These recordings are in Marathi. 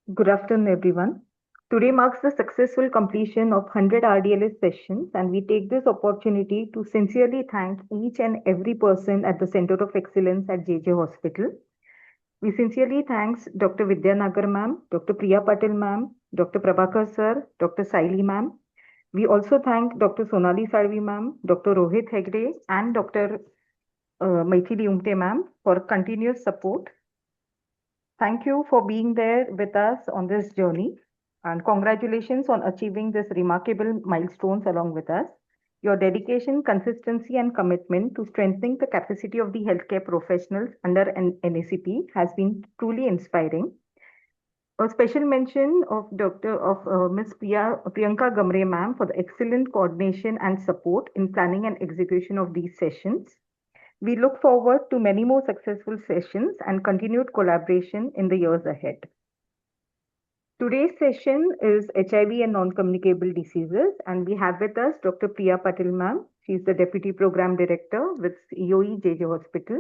Good afternoon, everyone. Today marks the successful completion of 100 RDLS sessions, and we take this opportunity to sincerely thank each and every person at the Center of Excellence at JJ Hospital. We sincerely thanks Dr. Vidya Nagar ma'am, Dr. Priya Patil ma'am, Dr. Prabhakar sir, Dr. Saili ma'am. We also thank Dr. Sonali Salvi ma'am, Dr. Rohit Hegde, and Dr. Maithili Umte ma'am for continuous support. Thank you for being there with us on this journey, and congratulations on achieving this remarkable milestones along with us. Your dedication, consistency, and commitment to strengthening the capacity of the healthcare professionals under an NACP has been truly inspiring. A special mention of Ms. Priyanka Gamre ma'am for the excellent coordination and support in planning and execution of these sessions. We look forward to many more successful sessions and continued collaboration in the years ahead. Today's session is HIV and non-communicable diseases, and we have with us Dr. Priya Patil ma'am. She is the Deputy Program Director with EOE JJ Hospital.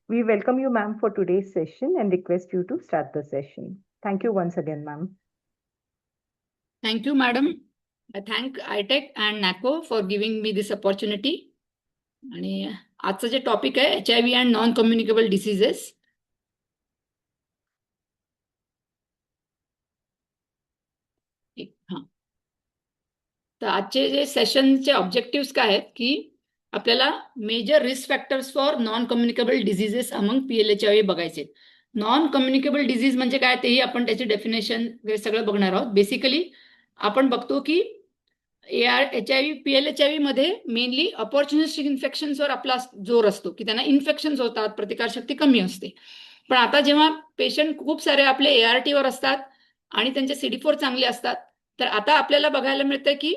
We welcome you, ma'am, for today's session and request you to start the session. Thank you once again, ma'am. Thank you, madam. I thank ITEC and NACO for giving me this opportunity. आणि आजचं जे टॉपिक आहे HIV and non communicable diseases. तर आजचे जे सेशनचे ऑब्जेक्टिव्स काय आहेत की आपल्याला major risk factors for non communicable diseases among PLHIV बघायचे. नॉन कम्युनिकेबल डिसीज म्हणजे काय तेही आपण त्याची डेफिनेशन सगळं बघणार आहोत. बेसिकली आपण बघतो की HIV PLHIV मध्ये मेनली अपॉर्च्युनिस्टिक इन्फेक्शन्सवर आपला जोर असतो की त्यांना इन्फेक्शन्स होतात, प्रतिकारशक्ती कमी असते. पण आता जेव्हा पेशंट खूप सारे आपले ART वर असतात आणि त्यांचे CD4 चांगले असतात, तर आता आपल्याला बघायला मिळतं की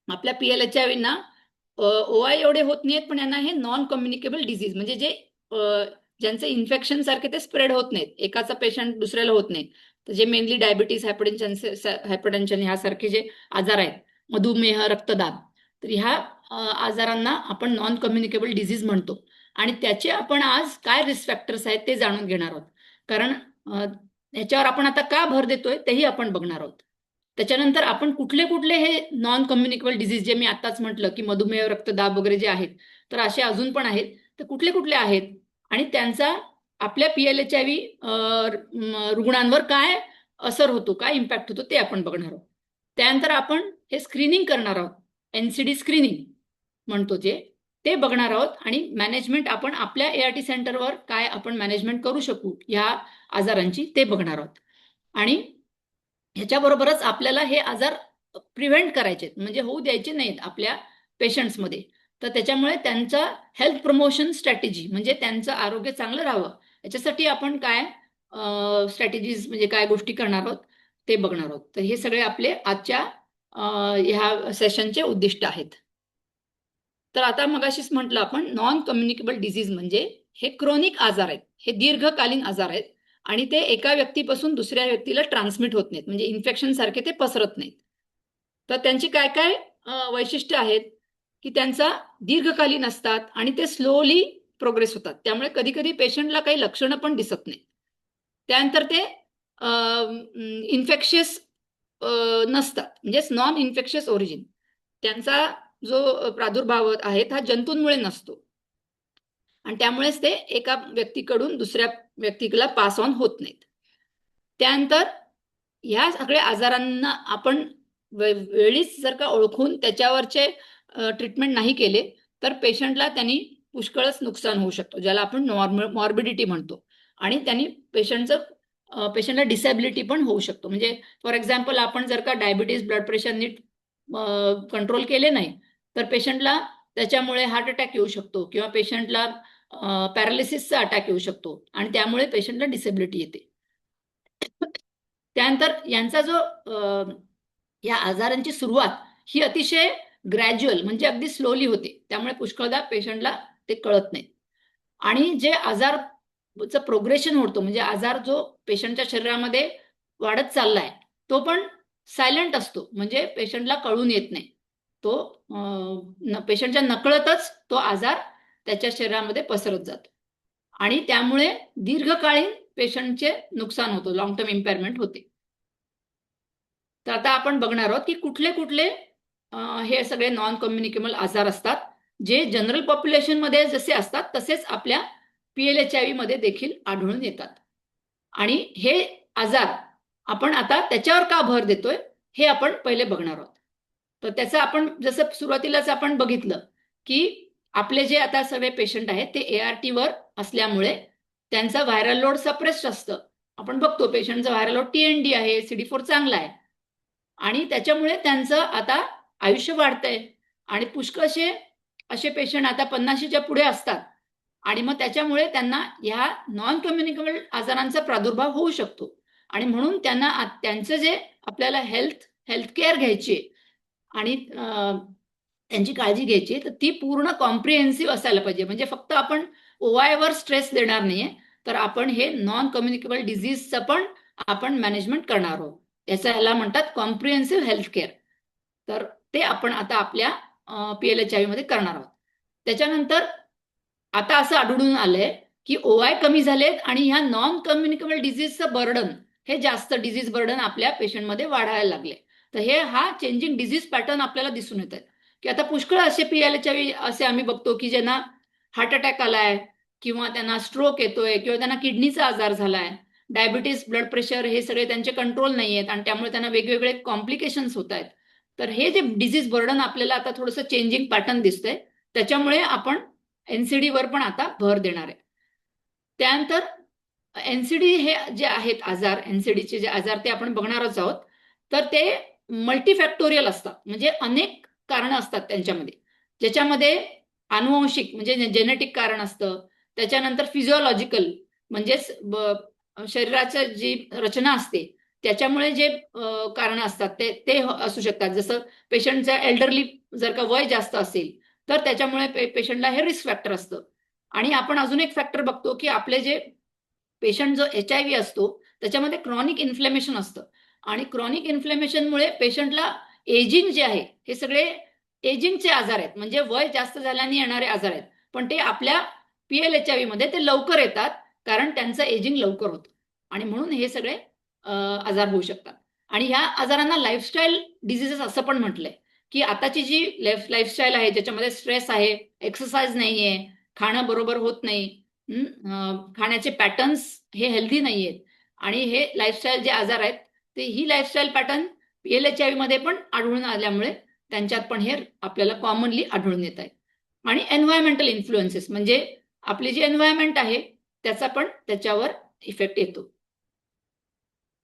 आपल्या PLHIV ना OI एवढे होत नाहीत, पण यांना हे नॉन कम्युनिकेबल डिसीज म्हणजे जे ज्यांचे इन्फेक्शन सारखे ते स्प्रेड होत नाहीत, एकाचा पेशंट दुसऱ्याला होत नाही. तर जे मेनली डायबिटीस, हायपरटेन्शन ह्यासारखे जे आजार आहेत, मधुमेह, रक्तदाब, तर ह्या आजारांना आपण नॉन कम्युनिकेबल डिसीज म्हणतो. आणि त्याचे आपण आज काय रिस्क फॅक्टर्स आहेत ते जाणून घेणार आहोत. कारण ह्याच्यावर आपण आता का भर देतोय तेही आपण बघणार आहोत. त्याच्यानंतर आपण कुठले कुठले हे नॉन कम्युनिकेबल डिसीज जे मी आताच म्हटलं की मधुमेह, रक्तदाब वगैरे जे आहेत, तर असे अजून पण आहेत, तर कुठले कुठले आहेत आणि त्यांचा आपल्या PLHIV रुग्णांवर काय असर होतो, काय इम्पॅक्ट होतो ते आपण बघणार आहोत. त्यानंतर आपण हे स्क्रीनिंग करणार आहोत, NCD स्क्रीनिंग म्हणतो जे, ते बघणार आहोत. आणि मॅनेजमेंट आपण आपल्या ART सेंटरवर काय आपण मॅनेजमेंट करू शकू ह्या आजारांची ते बघणार आहोत. आणि ह्याच्याबरोबरच आपल्याला हे आजार प्रिव्हेंट करायचे म्हणजे होऊ द्यायचे नाहीत आपल्या पेशंट्समध्ये. तर त्याच्यामुळे त्यांचा हेल्थ प्रमोशन स्ट्रॅटेजी म्हणजे त्यांचं आरोग्य चांगलं राहावं याच्यासाठी आपण काय स्ट्रॅटेजीज म्हणजे काय गोष्टी करणार आहोत ते बघणार आहोत. तर हे सगळे आपले आजच्या ह्या सेशनचे उद्दिष्ट आहेत. तर आता मगाशीच म्हटलं आपण नॉन कम्युनिकेबल डिसीज म्हणजे हे क्रोनिक आजार आहेत, हे दीर्घकालीन आजार आहेत आणि ते एका व्यक्तीपासून दुसऱ्या व्यक्तीला ट्रान्समिट होत नाहीत, म्हणजे इन्फेक्शन सारखे ते पसरत नाहीत. तर त्यांची काय काय वैशिष्ट्य आहेत की त्यांचा दीर्घकालीन असतात आणि ते स्लोली प्रोग्रेस होतात. त्यामुळे कधी कधी पेशंटला काही लक्षणं पण दिसत नाही. त्यानंतर ते इन्फेक्शियस नसतात, म्हणजेच नॉन इन्फेक्शियस ओरिजिन. त्यांचा जो प्रादुर्भाव आहे हा जंतूंमुळे नसतो आणि त्यामुळेच ते एका व्यक्तीकडून दुसऱ्या व्यक्तीला पास ऑन होत नाहीत. त्यानंतर ह्या सगळ्या आजारांना आपण वेळीच जर का ओळखून त्याच्यावरचे ट्रीटमेंट नाही केले तर पेशंटला त्यांनी पुष्कळच नुकसान होऊ शकतो, ज्याला आपण मॉर्बिडिटी म्हणतो. आणि त्यांनी पेशंटला डिसॅबिलिटी पण होऊ शकतो. म्हणजे फॉर एक्झाम्पल आपण जर का डायबिटीज, ब्लड प्रेशर नीट कंट्रोल केले नाही तर पेशंटला त्याच्यामुळे हार्ट अटॅक येऊ शकतो किंवा पेशंटला पॅरालिसिसचा अटॅक येऊ शकतो आणि त्यामुळे पेशंटला डिसेबिलिटी येते. त्यानंतर यांचा जो या आजारांची सुरुवात ही अतिशय ग्रॅज्युअल म्हणजे अगदी स्लोली होते, त्यामुळे पुष्कळदा पेशंटला ते कळत नाही. आणि जे आजारचं प्रोग्रेशन होतो म्हणजे आजार जो पेशंटच्या शरीरामध्ये वाढत चाललाय तो पण सायलेंट असतो, म्हणजे पेशंटला कळून येत नाही. तो पेशंटच्या नकळतच तो आजार त्याच्या शरीरामध्ये पसरत जातो आणि त्यामुळे दीर्घकालीन पेशंटचे नुकसान होतो, लॉंग टर्म इम्पेअरमेंट होते. तर आता आपण बघणार आहोत की कुठले कुठले हे सगळे नॉन कम्युनिकेबल आजार असतात, जे जनरल पॉप्युलेशनमध्ये जसे असतात तसेच आपल्या PLHIV मध्ये देखील आढळून येतात. आणि हे आजार आपण आता त्याच्यावर का भर देतोय हे आपण पहिले बघणार आहोत. तर त्याचं आपण जसं सुरुवातीलाच आपण बघितलं की आपले जे आता सगळे पेशंट आहेत ते ART वर असल्यामुळे त्यांचा व्हायरल लोड सप्रेस्ड असतं. आपण बघतो पेशंटचा व्हायरल लोड TND आहे, CD4 चांगला आहे आणि त्याच्यामुळे त्यांचं आता आयुष्य वाढतंय आणि पुष्कळसे असे पेशंट आता 50च्या पुढे असतात आणि मग त्याच्यामुळे त्यांना ह्या नॉन कम्युनिकेबल आजारांचा प्रादुर्भाव होऊ शकतो आणि म्हणून त्यांना त्यांचं जे आपल्याला हेल्थ केअर घ्यायची आणि त्यांची काळजी घ्यायची तर ती पूर्ण कॉम्प्रिहेन्सिव्ह असायला पाहिजे. म्हणजे फक्त आपण OI वर स्ट्रेस देणार नाहीये, तर आपण हे नॉन कम्युनिकेबल डिझीजचं पण आपण मॅनेजमेंट करणार आहोत. ह्याला म्हणतात कॉम्प्रिहेन्सिव्ह हेल्थ केअर. तर ते आपण आता आपल्या PLHIV मध्ये करणार आहोत. त्याच्यानंतर आता असं आढळून आलंय की OI कमी झालेत आणि ह्या नॉन कम्युनिकेबल डिझीजचं बर्डन हे जास्त डिझीज बर्डन आपल्या पेशंटमध्ये वाढायला लागले. तर हा चेंजिंग डिझीज पॅटर्न आपल्याला दिसून येत आहे की आता पुष्कळ असे PLHIV असे आम्ही बघतो की ज्यांना हार्ट अटॅक आलाय किंवा त्यांना स्ट्रोक येतोय किंवा त्यांना किडनीचा आजार झालाय, डायबिटीस, ब्लड प्रेशर हे सगळे त्यांचे कंट्रोल नाही आहेत आणि त्यामुळे त्यांना वेगवेगळे कॉम्प्लिकेशन्स होत आहेत. तर हे जे डिझीज बर्डन आपल्याला आता थोडंसं चेंजिंग पॅटर्न दिसतंय, त्याच्यामुळे आपण NCD वर पण आता भर देणार आहे. त्यानंतर NCD हे जे आहेत आजार, NCDचे जे आजार ते आपण बघणारच आहोत. तर ते मल्टीफॅक्टोरियल असतात, म्हणजे अनेक कारणं असतात त्यांच्यामध्ये, ज्याच्यामध्ये आनुवंशिक म्हणजे जेनेटिक कारण असतं, त्याच्यानंतर फिजिओलॉजिकल म्हणजेच शरीराची जी रचना असते त्याच्यामुळे जे कारणं असतात ते असू शकतात. जसं पेशंटचं एल्डरली जर का वय जास्त असेल तर त्याच्यामुळे पेशंटला हे रिस्क फॅक्टर असतं. आणि आपण अजून एक फॅक्टर बघतो की आपले जे पेशंट जो HIV असतो त्याच्यामध्ये क्रॉनिक इन्फ्लेमेशन असतं आणि क्रॉनिक इन्फ्लेमेशनमुळे पेशंटला एजिंग जे आहे हे सगळे एजिंगचे आजार आहेत, म्हणजे वय जास्त झाल्याने येणारे आजार आहेत. पण ते आपल्या PLHIV मध्ये ते लवकर येतात कारण त्यांचं एजिंग लवकर होतं आणि म्हणून हे सगळे आजार होऊ शकतात. आणि ह्या आजारांना लाईफस्टाईल डिझीजेस असं पण म्हटलंय की आताची जी लाईफस्टाईल आहे ज्याच्यामध्ये स्ट्रेस आहे, एक्सरसाइज नाहीये, खाणं बरोबर होत नाही, खाण्याचे पॅटर्न्स हे हेल्दी नाहीयेत आणि हे लाईफस्टाईल जे आजार आहेत ते ही लाईफस्टाईल पॅटर्न PLHIV मध्ये पण आढळून आल्यामुळे त्यांच्यात पण हे आपल्याला कॉमनली आढळून येत आहे. आणि एन्व्हायरमेंटल इन्फ्लुएन्सेस म्हणजे आपली जी एन्व्हायरमेंट आहे त्याचा पण त्याच्यावर इफेक्ट येतो.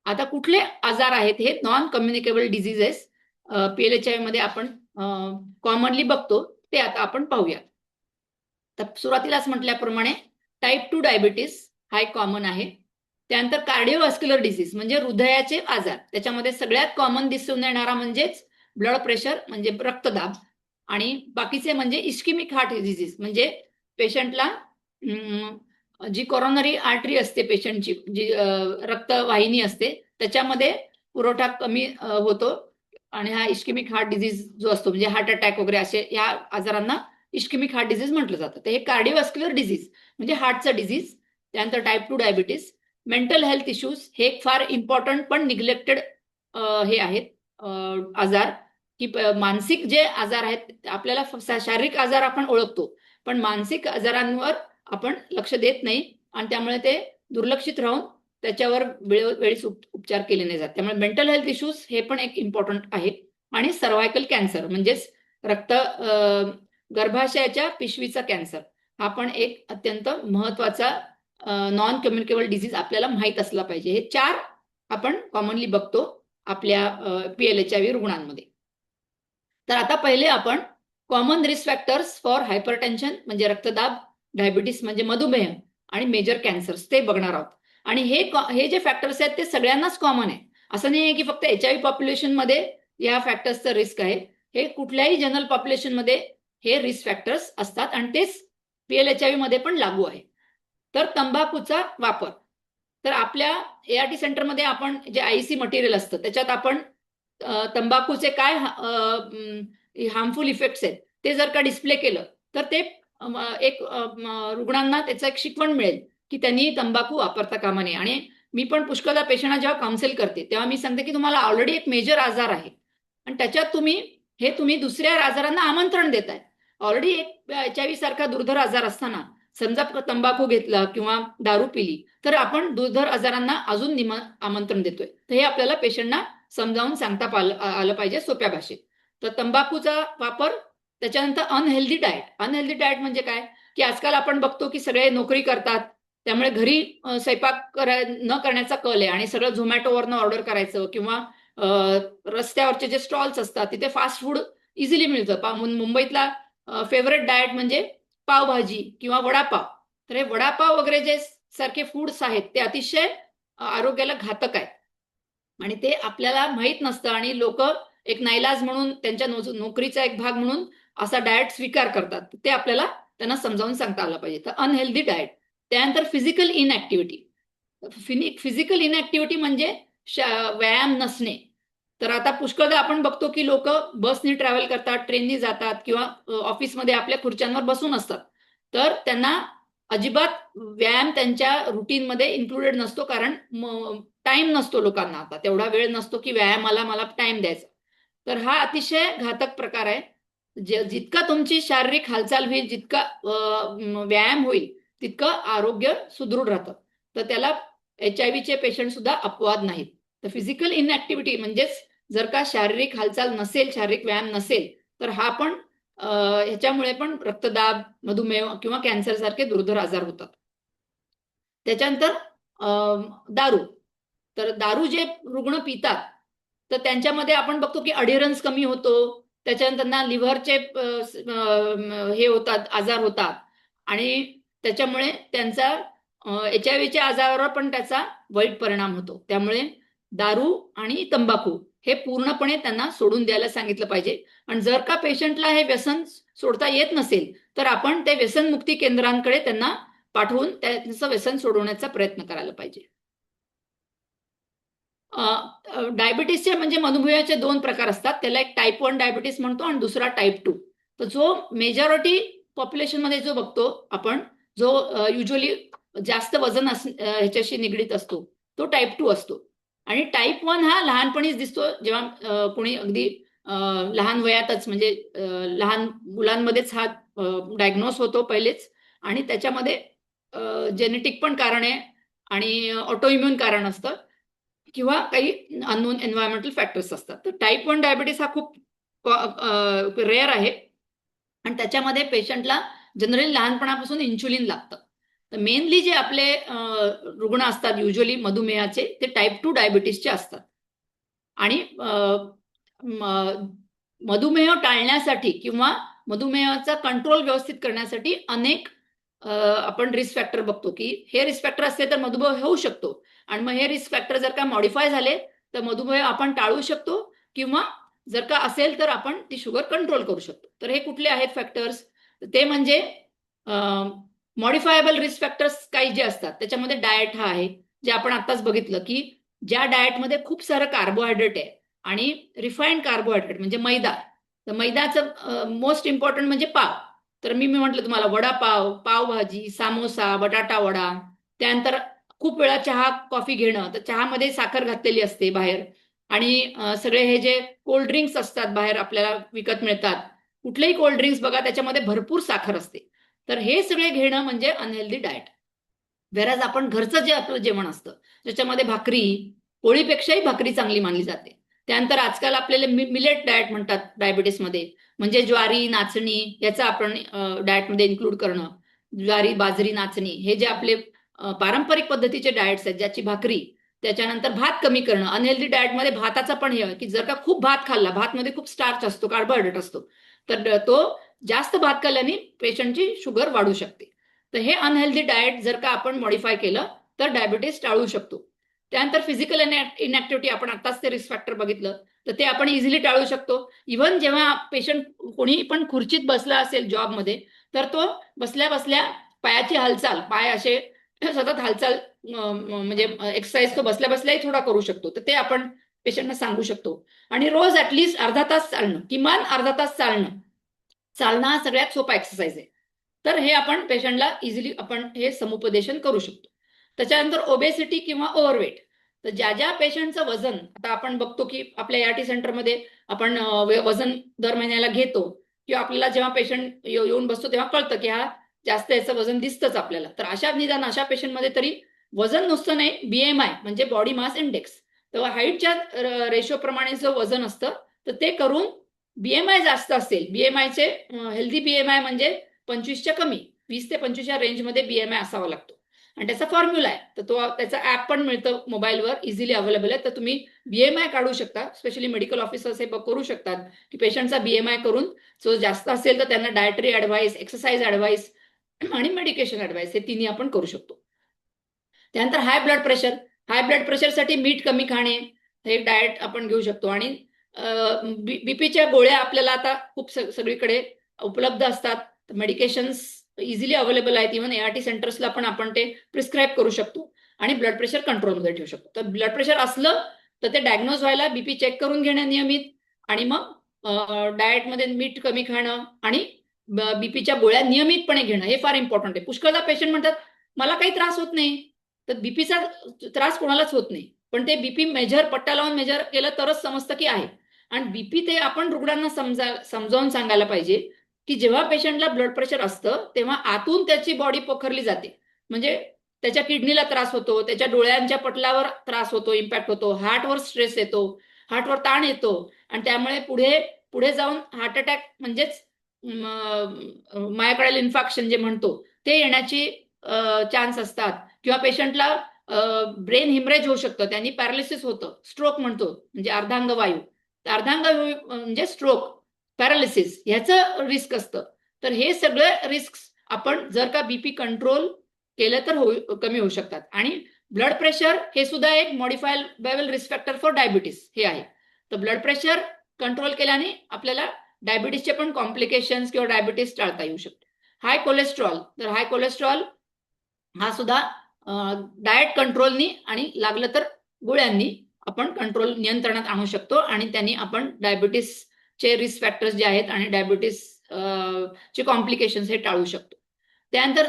आता कुठले आजार आहेत हे नॉन कम्युनिकेबल डिझीजेस PLHIV मध्ये आपण कॉमनली बघतो ते आता आपण पाहूया. तर सुरुवातीलाच म्हटल्याप्रमाणे टाईप 2 डायबिटीस हा एक कॉमन आहे. त्यानंतर कार्डिओव्हास्क्युलर डिसीज म्हणजे हृदयाचे आजार, त्याच्यामध्ये सगळ्यात कॉमन दिसून येणारा म्हणजेच ब्लड प्रेशर म्हणजे रक्तदाब आणि बाकीचे म्हणजे इस्केमिक हार्ट डिसीज म्हणजे पेशंटला जी कोरोनरी आर्टरी असते पेशंटची, जी रक्तवाहिनी असते त्याच्यामध्ये पुरवठा कमी होतो आणि हा इस्केमिक हार्ट डिसीज जो असतो म्हणजे हार्ट अटॅक वगैरे असे या आजारांना इस्केमिक हार्ट डिसीज म्हटलं जातं. तर हे कार्डिओव्हास्क्युलर डिसीज म्हणजे हार्टचं डिसीज. त्यानंतर type 2 diabetes, mental health issues हे एक फार इम्पॉर्टंट पण निग्लेक्टेड हे आहेत आजार, की मानसिक जे आजार आहेत आपल्याला शारीरिक आजार आपण ओळखतो पण मानसिक आजारांवर आपण लक्ष देत नाही आणि त्यामुळे ते दुर्लक्षित राहून त्याच्यावर वेळीच उपचार केले नाही जात. त्यामुळे मेंटल हेल्थ इश्यूज हे पण एक इम्पॉर्टंट आहे. आणि सर्व्हायकल कॅन्सर म्हणजेच गर्भाशयाच्या पिशवीचा कॅन्सर हा पण एक अत्यंत महत्वाचा नॉन कम्युनिकेबल डिसीज आपल्याला माहीत असला पाहिजे. हे 4 आपण कॉमनली बघतो आपल्या PLHIV रुग्णांमध्ये. तर आता पहिले आपण common risk factors for hypertension म्हणजे रक्तदाब, डायबिटीस म्हणजे मधुमेह आणि मेजर कॅन्सर्स ते बघणार आहोत. आणि हे जे फॅक्टर्स आहेत ते सगळ्यांनाच कॉमन आहे. असं नाही आहे की फक्त HIV पॉप्युलेशनमध्ये या फॅक्टर्सचं रिस्क आहे. हे कुठल्याही जनरल पॉप्युलेशनमध्ये हे रिस्क फॅक्टर्स असतात आणि तेच PLHIV मध्ये पण लागू आहे. तर तंबाखूचा वापर, तर आपल्या ART सेंटरमध्ये आपण जे IC मटेरियल असतं त्याच्यात आपण तंबाखूचे काय हार्मफुल इफेक्ट्स आहेत ते जर का डिस्प्ले केलं तर ते एक रुग्णांना त्याचं एक शिकवण मिळेल की त्यांनी तंबाखू वापरता कामा नये आणि मी पण पुष्कळदा पेशंटला जेव्हा काउन्सिल करते तेव्हा मी सांगते की तुम्हाला ऑलरेडी एक मेजर आजार आहे आणि त्याच्यात तुम्ही दुसऱ्या आजारांना आमंत्रण देताय. ऑलरेडी एक HIV सारखा दुर्धर आजार असताना समजा तंबाखू घेतला किंवा दारू पिली तर आपण दुर्धर आजारांना अजून आमंत्रण देतोय. तर हे आपल्याला पेशंटना समजावून सांगता आलं पाहिजे सोप्या भाषेत. तर तंबाखूचा वापर, त्याच्यानंतर अनहेल्दी डाएट म्हणजे काय की आजकाल आपण बघतो की सगळे नोकरी करतात, त्यामुळे घरी स्वयंपाक न करण्याचा कल आहे आणि सगळं झोमॅटोवरनं ऑर्डर करायचं किंवा रस्त्यावरचे जे स्टॉल्स असतात तिथे फास्ट फूड इझिली मिळतं. मुंबईतला फेवरेट डाएट म्हणजे पावभाजी किंवा वडापाव. तर हे वडापाव वगैरे जे सारखे फूड्स आहेत ते अतिशय आरोग्याला घातक आहेत आणि ते आपल्याला माहीत नसतं आणि लोक एक नाईलाज म्हणून त्यांच्या नोकरीचा एक भाग म्हणून असा डाएट स्वीकार करतात. ते आपल्याला त्यांना समजावून सांगता आलं पाहिजे. तर अनहेल्दी डाएट. त्यानंतर फिजिकल इनऍक्टिव्हिटी. फिजिकल इनऍक्टिव्हिटी म्हणजे व्यायाम नसणे. तर आता पुष्कळदा आपण बघतो की लोक बसनी ट्रॅव्हल करतात, ट्रेननी जातात किंवा ऑफिसमध्ये आपल्या खुर्च्यांवर बसून असतात. तर त्यांना अजिबात व्यायाम त्यांच्या रुटीनमध्ये इन्क्लुडेड नसतो, कारण टाइम नसतो लोकांना. आता तेवढा वेळ नसतो की व्यायामाला मला टाइम द्यायचा. तर हा अतिशय घातक प्रकार आहे. जितका तुमची शारीरिक हालचाल होईल, जितका व्यायाम होईल, तितकं आरोग्य सुदृढ राहतं. तर त्याला HIV चे पेशंट सुद्धा अपवाद नाहीत. तर फिजिकल इनऍक्टिव्हिटी म्हणजेच जर का शारीरिक हालचाल नसेल, शारीरिक व्यायाम नसेल, तर हा पण ह्याच्यामुळे पण रक्तदाब, मधुमेह किंवा कॅन्सर सारखे दुर्धर आजार होतात. त्याच्यानंतर दारू. तर दारू जे रुग्ण पितात तर त्यांच्यामध्ये आपण बघतो की अडिरन्स कमी होतो. त्याच्यानंतर त्यांना लिव्हरचे हे होतात, आजार होतात आणि त्याच्यामुळे त्यांचा HIV आजारावर पण त्याचा वाईट परिणाम होतो. त्यामुळे दारू आणि तंबाखू हे पूर्णपणे त्यांना सोडून द्यायला सांगितलं पाहिजे. आणि जर का पेशंटला हे व्यसन सोडता येत नसेल तर आपण ते व्यसनमुक्ती केंद्रांकडे त्यांना पाठवून त्यांचं व्यसन सोडवण्याचा प्रयत्न करायला पाहिजे. डायबिटीसचे म्हणजे मधुमेहाचे 2 प्रकार असतात. त्याला एक टाइप 1 डायबिटीस म्हणतो आणि दुसरा टाइप 2. तर जो मेजॉरिटी पॉप्युलेशनमध्ये जो बघतो आपण, जो युज्युअली जास्त वजन ह्याच्याशी निगडीत असतो, तो टाइप 2 असतो. आणि टाइप 1 हा लहानपणीच दिसतो, जेव्हा कोणी अगदी लहान वयातच म्हणजे लहान मुलांमध्येच हा डायग्नोस होतो पहिलेच आणि त्याच्यामध्ये जेनेटिक पण कारण आहे आणि ऑटोइम्युन कारण असतं किंवा काही अननोन एन्व्हायरमेंटल फॅक्टर्स असतात. तर टाइप 1 डायबिटीस हा खूप रेअर आहे आणि त्याच्यामध्ये पेशंटला जनरली लहानपणापासून इन्शुलिन लागतं. तर मेनली जे आपले रुग्ण असतात युज्युअली मधुमेहाचे, ते टाइप 2 डायबिटीसचे असतात. आणि मधुमेह टाळण्यासाठी किंवा मधुमेहाचा कंट्रोल व्यवस्थित करण्यासाठी अनेक आपण रिस्क फॅक्टर बघतो की हे रिस्क फॅक्टर असले तर मधुमेह होऊ शकतो आणि मग हे रिस्क फॅक्टर जर का मॉडिफाय झाले तर मधुमेह आपण टाळू शकतो किंवा जर का असेल तर आपण ती शुगर कंट्रोल करू शकतो. तर हे कुठले आहेत फॅक्टर्स? ते म्हणजे मॉडिफायबल रिस्क फॅक्टर्स काही जे असतात त्याच्यामध्ये डाएट हा आहे, जे आपण आताच बघितलं की ज्या डाएटमध्ये खूप सारं कार्बोहायड्रेट आहे आणि रिफाईंड कार्बोहायड्रेट म्हणजे मैदा. तर मैद्याचं मोस्ट इम्पॉर्टंट म्हणजे पाव. तर मी म्हटलं तुम्हाला वडापाव, पावभाजी, सामोसा, बटाटा वडा, त्यानंतर खूप वेळा चहा, कॉफी घेणं. तर चहामध्ये साखर घातलेली असते बाहेर आणि सगळे हे जे कोल्ड ड्रिंक्स असतात बाहेर आपल्याला विकत मिळतात. कुठलेही कोल्ड ड्रिंक्स बघा त्याच्यामध्ये भरपूर साखर असते. तर हे सगळे घेणं म्हणजे अनहेल्दी डाएट. व्हेअरएज आपण घरचं जे आपलं जेवण असतं त्याच्यामध्ये भाकरी, पोळीपेक्षाही भाकरी चांगली मानली जाते. त्यानंतर आजकाल आपल्याला मिलेट डाएट म्हणतात डायबिटीसमध्ये, म्हणजे ज्वारी, नाचणी याचा आपण डाएटमध्ये इन्क्लूड करणं. ज्वारी, बाजरी, नाचणी हे जे आपले पारंपरिक पद्धतीचे डाएट्स आहेत, ज्याची भाकरी, त्याच्यानंतर भात कमी करणं. अनहेल्दी डाएटमध्ये भाताचा पण हे आहे की जर का खूप भात खाल्ला, भातमध्ये खूप स्टार्च असतो, कार्बोहायड्रेट असतो, तर तो जास्त भात खाल्ल्याने पेशंटची शुगर वाढू शकते. तर हे अनहेल्दी डाएट जर का आपण मॉडिफाय केलं तर डायबिटीस टाळू शकतो. त्यानंतर फिजिकल इनॅक्टिव्हिटी, आपण आताच ते रिस्क फॅक्टर बघितलं, तर ते आपण इझिली टाळू शकतो. इव्हन जेव्हा पेशंट कोणी पण खुर्चीत बसला असेल जॉबमध्ये, तर तो बसल्या बसल्या पायाची हालचाल, पाय असे सतत हालचाल म्हणजे एक्सरसाइज तो बसल्या बसल्याही थोडा करू शकतो. तर ते आपण पेशंटना सांगू शकतो. आणि रोज ॲटलिस्ट अर्धा तास चालणं, किमान अर्धा तास चालणं. चालणं हा सगळ्यात सोपा एक्सरसाइज आहे. तर हे आपण पेशंटला इझिली आपण हे समुपदेशन करू शकतो. त्याच्यानंतर ओबेसिटी किंवा ओव्हरवेट. तर ज्या ज्या पेशंटचं वजन, आता आपण बघतो की आपल्या याटी सेंटरमध्ये आपण वजन दर महिन्याला घेतो किंवा आपल्याला जेव्हा पेशंट येऊन बसतो तेव्हा कळतं की हा जास्त याचं वजन दिसतंच आपल्याला. तर निदान अशा पेशंटमध्ये तरी वजन नुसतं नाही, BMI म्हणजे बॉडी मास इंडेक्स, तर हाईटच्या रेशो प्रमाणे जो वजन असतं तर ते करून BMI जास्त असेल, BMIचे हेल्दी BMI म्हणजे 25च्या कमी, 20 ते 25 या रेंजमध्ये BMI असावा लागतो. आणि त्याचा फॉर्म्युला आहे, तर त्याचा ऍप पण मिळतं मोबाईलवर, इझिली अवेलेबल आहे. तर तुम्ही BMI काढू शकता. स्पेशली मेडिकल ऑफिसर्स हे करू शकतात की पेशंटचा BMI करून जो जास्त असेल तर त्यांना डायटरी ऍडवाइस, एक्सरसाइज ऍडवाइस आणि मेडिकेशन ऍडवाइस हे तिन्ही आपण करू शकतो. त्यानंतर high blood pressure. High blood प्रेशरसाठी मीठ कमी खाणे हे डाएट आपण घेऊ शकतो. आणि बीपीच्या गोळ्या आपल्याला आता खूप सगळीकडे उपलब्ध असतात. मेडिकेशन्स इझिली अवेलेबल आहेत. इव्हन ART सेंटर्सला पण आपण ते प्रिस्क्राईब करू शकतो आणि ब्लड प्रेशर कंट्रोलमध्ये ठेवू शकतो. तर ब्लड प्रेशर असलं तर ते डायग्नोज व्हायला बीपी चेक करून घेणं नियमित, आणि मग डाएटमध्ये मीठ कमी खाणं आणि बीपीच्या गोळ्या नियमितपणे घेणं हे फार इम्पॉर्टंट आहे. पुष्कळदा पेशंट म्हणतात मला काही त्रास होत नाही. तर बीपीचा त्रास कोणालाच होत नाही, पण ते बीपी पट्टा लावून मेजर केलं तरच समजतं की आहे. आणि बीपी ते आपण रुग्णांना समजावून सांगायला पाहिजे की जेव्हा पेशंटला ब्लड प्रेशर असतं तेव्हा आतून त्याची बॉडी पोखरली जाते. म्हणजे त्याच्या किडनीला त्रास होतो, त्याच्या डोळ्यांच्या पटलावर त्रास होतो, इम्पॅक्ट होतो, हार्टवर स्ट्रेस येतो, हार्टवर ताण येतो, आणि त्यामुळे पुढे पुढे जाऊन हार्ट अटॅक म्हणजेच मायोकार्डियल इन्फार्क्शन जे म्हणतो ते येण्याची चान्स असतात. किंवा पेशंटला ब्रेन हिमरेज होऊ शकतं, त्यांनी पॅरालिसिस होतं, स्ट्रोक म्हणतो म्हणजे अर्धांग वायू. अर्धांगवायू म्हणजे स्ट्रोक, पॅरालिसिस ह्याचं रिस्क असतं. तर हे सगळे रिस्क आपण जर का बीपी कंट्रोल केलं तर कमी होऊ शकतात. आणि ब्लड प्रेशर हे सुद्धा एक मॉडिफायबल रिस्क फॅक्टर फॉर डायबिटीस हे आहे. तर ब्लड प्रेशर कंट्रोल केल्याने आपल्याला डायबिटीसचे पण कॉम्प्लिकेशन्स किंवा डायबिटीस टाळता येऊ शकते. हाय कोलेस्ट्रॉल. तर हाय कोलेस्ट्रॉल हा सुद्धा डाएट कंट्रोलनी आणि लागलं तर गोळ्यांनी आपण कंट्रोल नियंत्रणात आणू शकतो, आणि त्यांनी आपण डायबिटीसचे रिस्क फॅक्टर्स जे आहेत आणि डायबिटीस चे कॉम्प्लिकेशन्स हे टाळू शकतो. त्यानंतर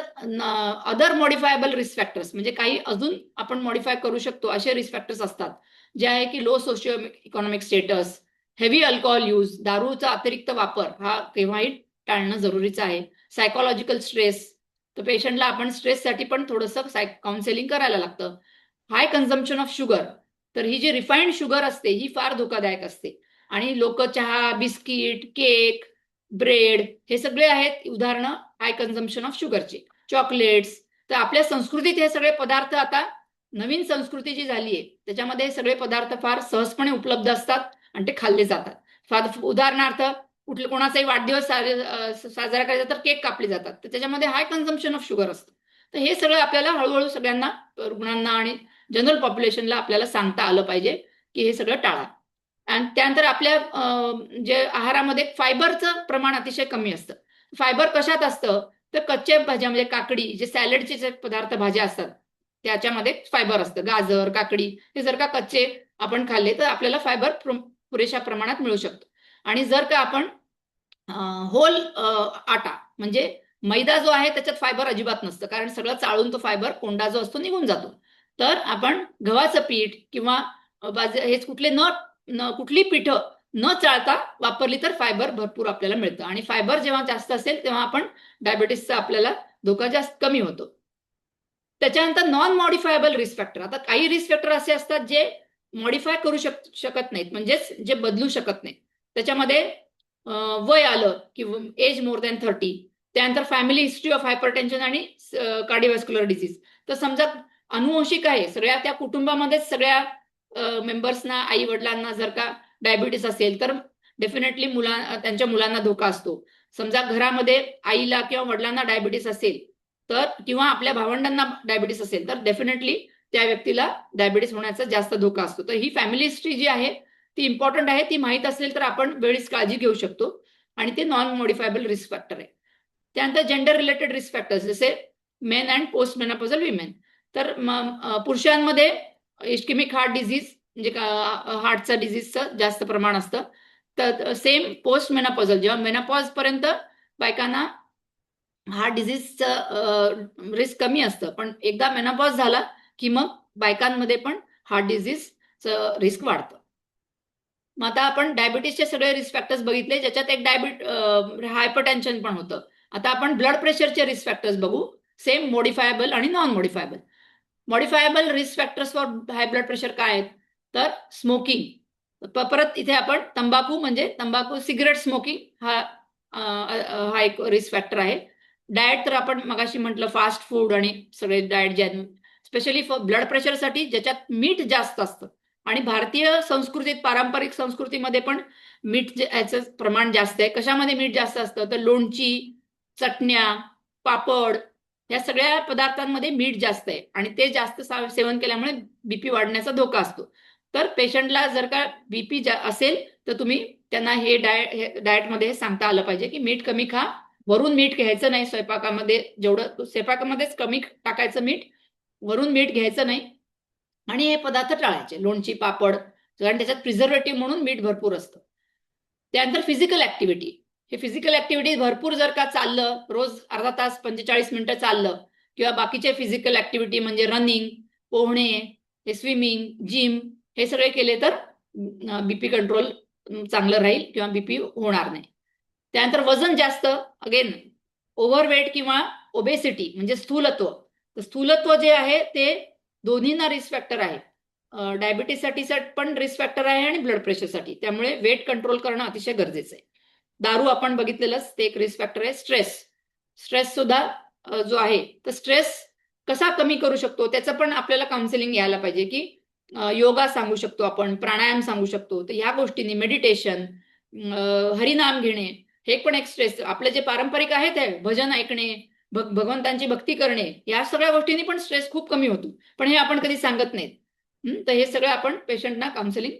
अदर मॉडिफायबल रिस्क फॅक्टर्स म्हणजे काही अजून आपण मॉडिफाय करू शकतो असे रिस्क फॅक्टर्स असतात, जे आहे की low socio economic status, heavy alcohol use, दारूचा अतिरिक्त वापर हा केव्हाही टाळणं जरुरीचं आहे. सायकोलॉजिकल स्ट्रेस, तर पेशंटला आपण स्ट्रेससाठी पण थोडंसं काउन्सिलिंग करायला लागतं. हाय कन्झम्पशन ऑफ शुगर, तर ही जी रिफाईंड शुगर असते ही फार धोकादायक असते, आणि लोक चहा, बिस्किट, केक, ब्रेड हे सगळे आहेत उदाहरणं हाय कन्झम्पशन ऑफ शुगरचे. चॉकलेट्स, तर आपल्या संस्कृतीत हे सगळे पदार्थ, आता नवीन संस्कृती जी झाली आहे त्याच्यामध्ये हे सगळे पदार्थ फार सहजपणे उपलब्ध असतात आणि ते खाल्ले जातात. उदाहरणार्थ कोणाचाही वाढदिवस साजरा करायचा तर केक कापले जातात, तर त्याच्यामध्ये हाय कन्झम्पशन ऑफ शुगर असतं. तर हे सगळं आपल्याला हळूहळू सगळ्यांना, रुग्णांना आणि जनरल पॉप्युलेशनला आपल्याला सांगता आलं पाहिजे की हे सगळं टाळा. आणि त्यानंतर आपल्या जे आहारामध्ये फायबरचं प्रमाण अतिशय कमी असतं. फायबर कशात असतं तर कच्च्या भाज्या म्हणजे काकडी, जे सॅलडचे जे पदार्थ भाज्या असतात त्याच्यामध्ये फायबर असतं. गाजर, काकडी हे जर का कच्चे आपण खाल्ले तर आपल्याला फायबर पुरेशा प्रमाणात मिळू शकतो. आणि जर का आपण होल आटा म्हणजे मैदा जो आहे त्याच्यात फायबर अजिबात नसतं, कारण सगळं चाळून तो फायबर कोंडा जो असतो निघून जातो. तर आपण गव्हाचं पीठ किंवा हेच कुठली पीठं न चाळता वापरली तर फायबर भरपूर आपल्याला मिळतं, आणि फायबर जेव्हा जास्त असेल तेव्हा आपण डायबिटीसचा आपल्याला धोका जास्त कमी होतो. त्याच्यानंतर नॉन मॉडिफायबल रिस्क फॅक्टर. आता काही रिस्क फॅक्टर असे असतात जे मॉडिफाय करू शकत नाहीत, म्हणजेच जे बदलू शकत नाहीत. त्याच्यामध्ये वय आलं किंवा एज मोर दॅन 30, त्यानंतर फॅमिली हिस्ट्री ऑफ हायपरटेन्शन आणि कार्डिओव्हास्क्युलर डिसीज. तर समजा अनुवंशिक आहे, सगळ्या त्या कुटुंबामध्येच सगळ्या मेंबर्सना, आई वडिलांना जर का डायबिटीस असेल तर डेफिनेटली त्यांच्या मुलांना धोका असतो. समजा घरामध्ये आईला किंवा वडिलांना डायबिटीस असेल तर, किंवा आपल्या भावंडांना डायबिटीस असेल तर डेफिनेटली त्या व्यक्तीला डायबिटीस होण्याचा जास्त धोका असतो. तर ही फॅमिली हिस्ट्री जी आहे ती इम्पॉर्टंट आहे, ती माहीत असेल तर आपण वेळीच काळजी घेऊ शकतो, आणि ते नॉन मॉडिफायबल रिस्क फॅक्टर आहे. त्यानंतर जेंडर रिलेटेड रिस्क फॅक्टर्स जसे men and post menopausal women. तर पुरुषांमध्ये इस्केमिक हार्ट डिझीज म्हणजे हार्टचा डिझीजचं जास्त प्रमाण असतं. तर सेम पोस्ट मेनोपॉझल, जेव्हा मेनोपॉज पर्यंत बायकांना हार्ट डिझीजचं रिस्क कमी असतं, पण एकदा मेनोपॉज झाला की मग बायकांमध्ये पण हार्ट डिझीजचं रिस्क वाढतं. मग आता आपण डायबिटीसचे सगळे रिस्क फॅक्टर्स बघितले, ज्याच्यात एक हायपरटेन्शन पण होतं. आता आपण ब्लड प्रेशरचे रिस्क फॅक्टर्स बघू, सेम मॉडिफायबल आणि non modifiable. Modifiable risk factors for high blood pressure काय आहेत? तर स्मोकिंग. परत इथे आपण तंबाखू म्हणजे तंबाखू सिगरेट स्मोकिंग हा एक रिस्क फॅक्टर आहे. डाएट तर आपण मगाशी म्हटलं फास्ट फूड आणि सगळे डाएट जे स्पेशली फॉर ब्लड प्रेशरसाठी ज्याच्यात मीठ जास्त असतं आणि भारतीय संस्कृतीत पारंपरिक संस्कृतीमध्ये पण मीठ याचं प्रमाण जास्त आहे. कशामध्ये मीठ जास्त असतं? तर लोणची, चटण्या, पापड या सगळ्या पदार्थांमध्ये मीठ जास्त आहे आणि ते जास्त सेवन केल्यामुळे बीपी वाढण्याचा धोका असतो. तर पेशंटला जर का बीपी असेल तर तुम्ही त्यांना हे डाएटमध्ये सांगता आलं पाहिजे की मीठ कमी खा, वरून मीठ घ्यायचं नाही स्वयंपाकामध्ये, जेवढं स्वयंपाकामध्येच कमी टाकायचं मीठ, वरून मीठ घ्यायचं नाही आणि हे पदार्थ टाळायचे, लोणची, पापड, कारण त्याच्यात प्रिझर्वेटिव्ह म्हणून मीठ भरपूर असतं. त्यानंतर फिजिकल ऍक्टिव्हिटी. हे फिजिकल ऍक्टिव्हिटी भरपूर जर का चाललं, रोज अर्धा तास 45 मिनिटं चाललं किंवा बाकीचे फिजिकल ऍक्टिव्हिटी म्हणजे रनिंग, पोहणे, हे स्विमिंग, जिम हे सगळे केले तर बीपी कंट्रोल चांगलं राहील किंवा बीपी होणार नाही. त्यानंतर वजन जास्त, अगेन ओव्हरवेट किंवा ओबेसिटी म्हणजे स्थूलत्व. तर स्थूलत्व जे आहे ते दोन्हींना रिस्क फॅक्टर आहे. डायबिटीससाठी पण रिस्क फॅक्टर आहे आणि ब्लड प्रेशरसाठी. त्यामुळे वेट कंट्रोल करणं अतिशय गरजेचं आहे. दारू आपण बघितलेलंच, ते एक रिस्क फॅक्टर आहे. स्ट्रेस सुद्धा जो आहे, तर स्ट्रेस कसा कमी करू शकतो त्याचं पण आपल्याला काउन्सिलिंग यायला पाहिजे की योगा सांगू शकतो आपण, प्राणायाम सांगू शकतो. तर ह्या गोष्टींनी मेडिटेशन, हरिनाम घेणे, हे पण एक स्ट्रेस. आपले जे पारंपरिक आहेत ते भजन ऐकणे, भगवंतांची भक्ती करणे, या सगळ्या गोष्टींनी पण स्ट्रेस खूप कमी होतो. पण हे आपण कधी सांगत नाहीत. तर हे सगळं आपण पेशंटना काउन्सिलिंग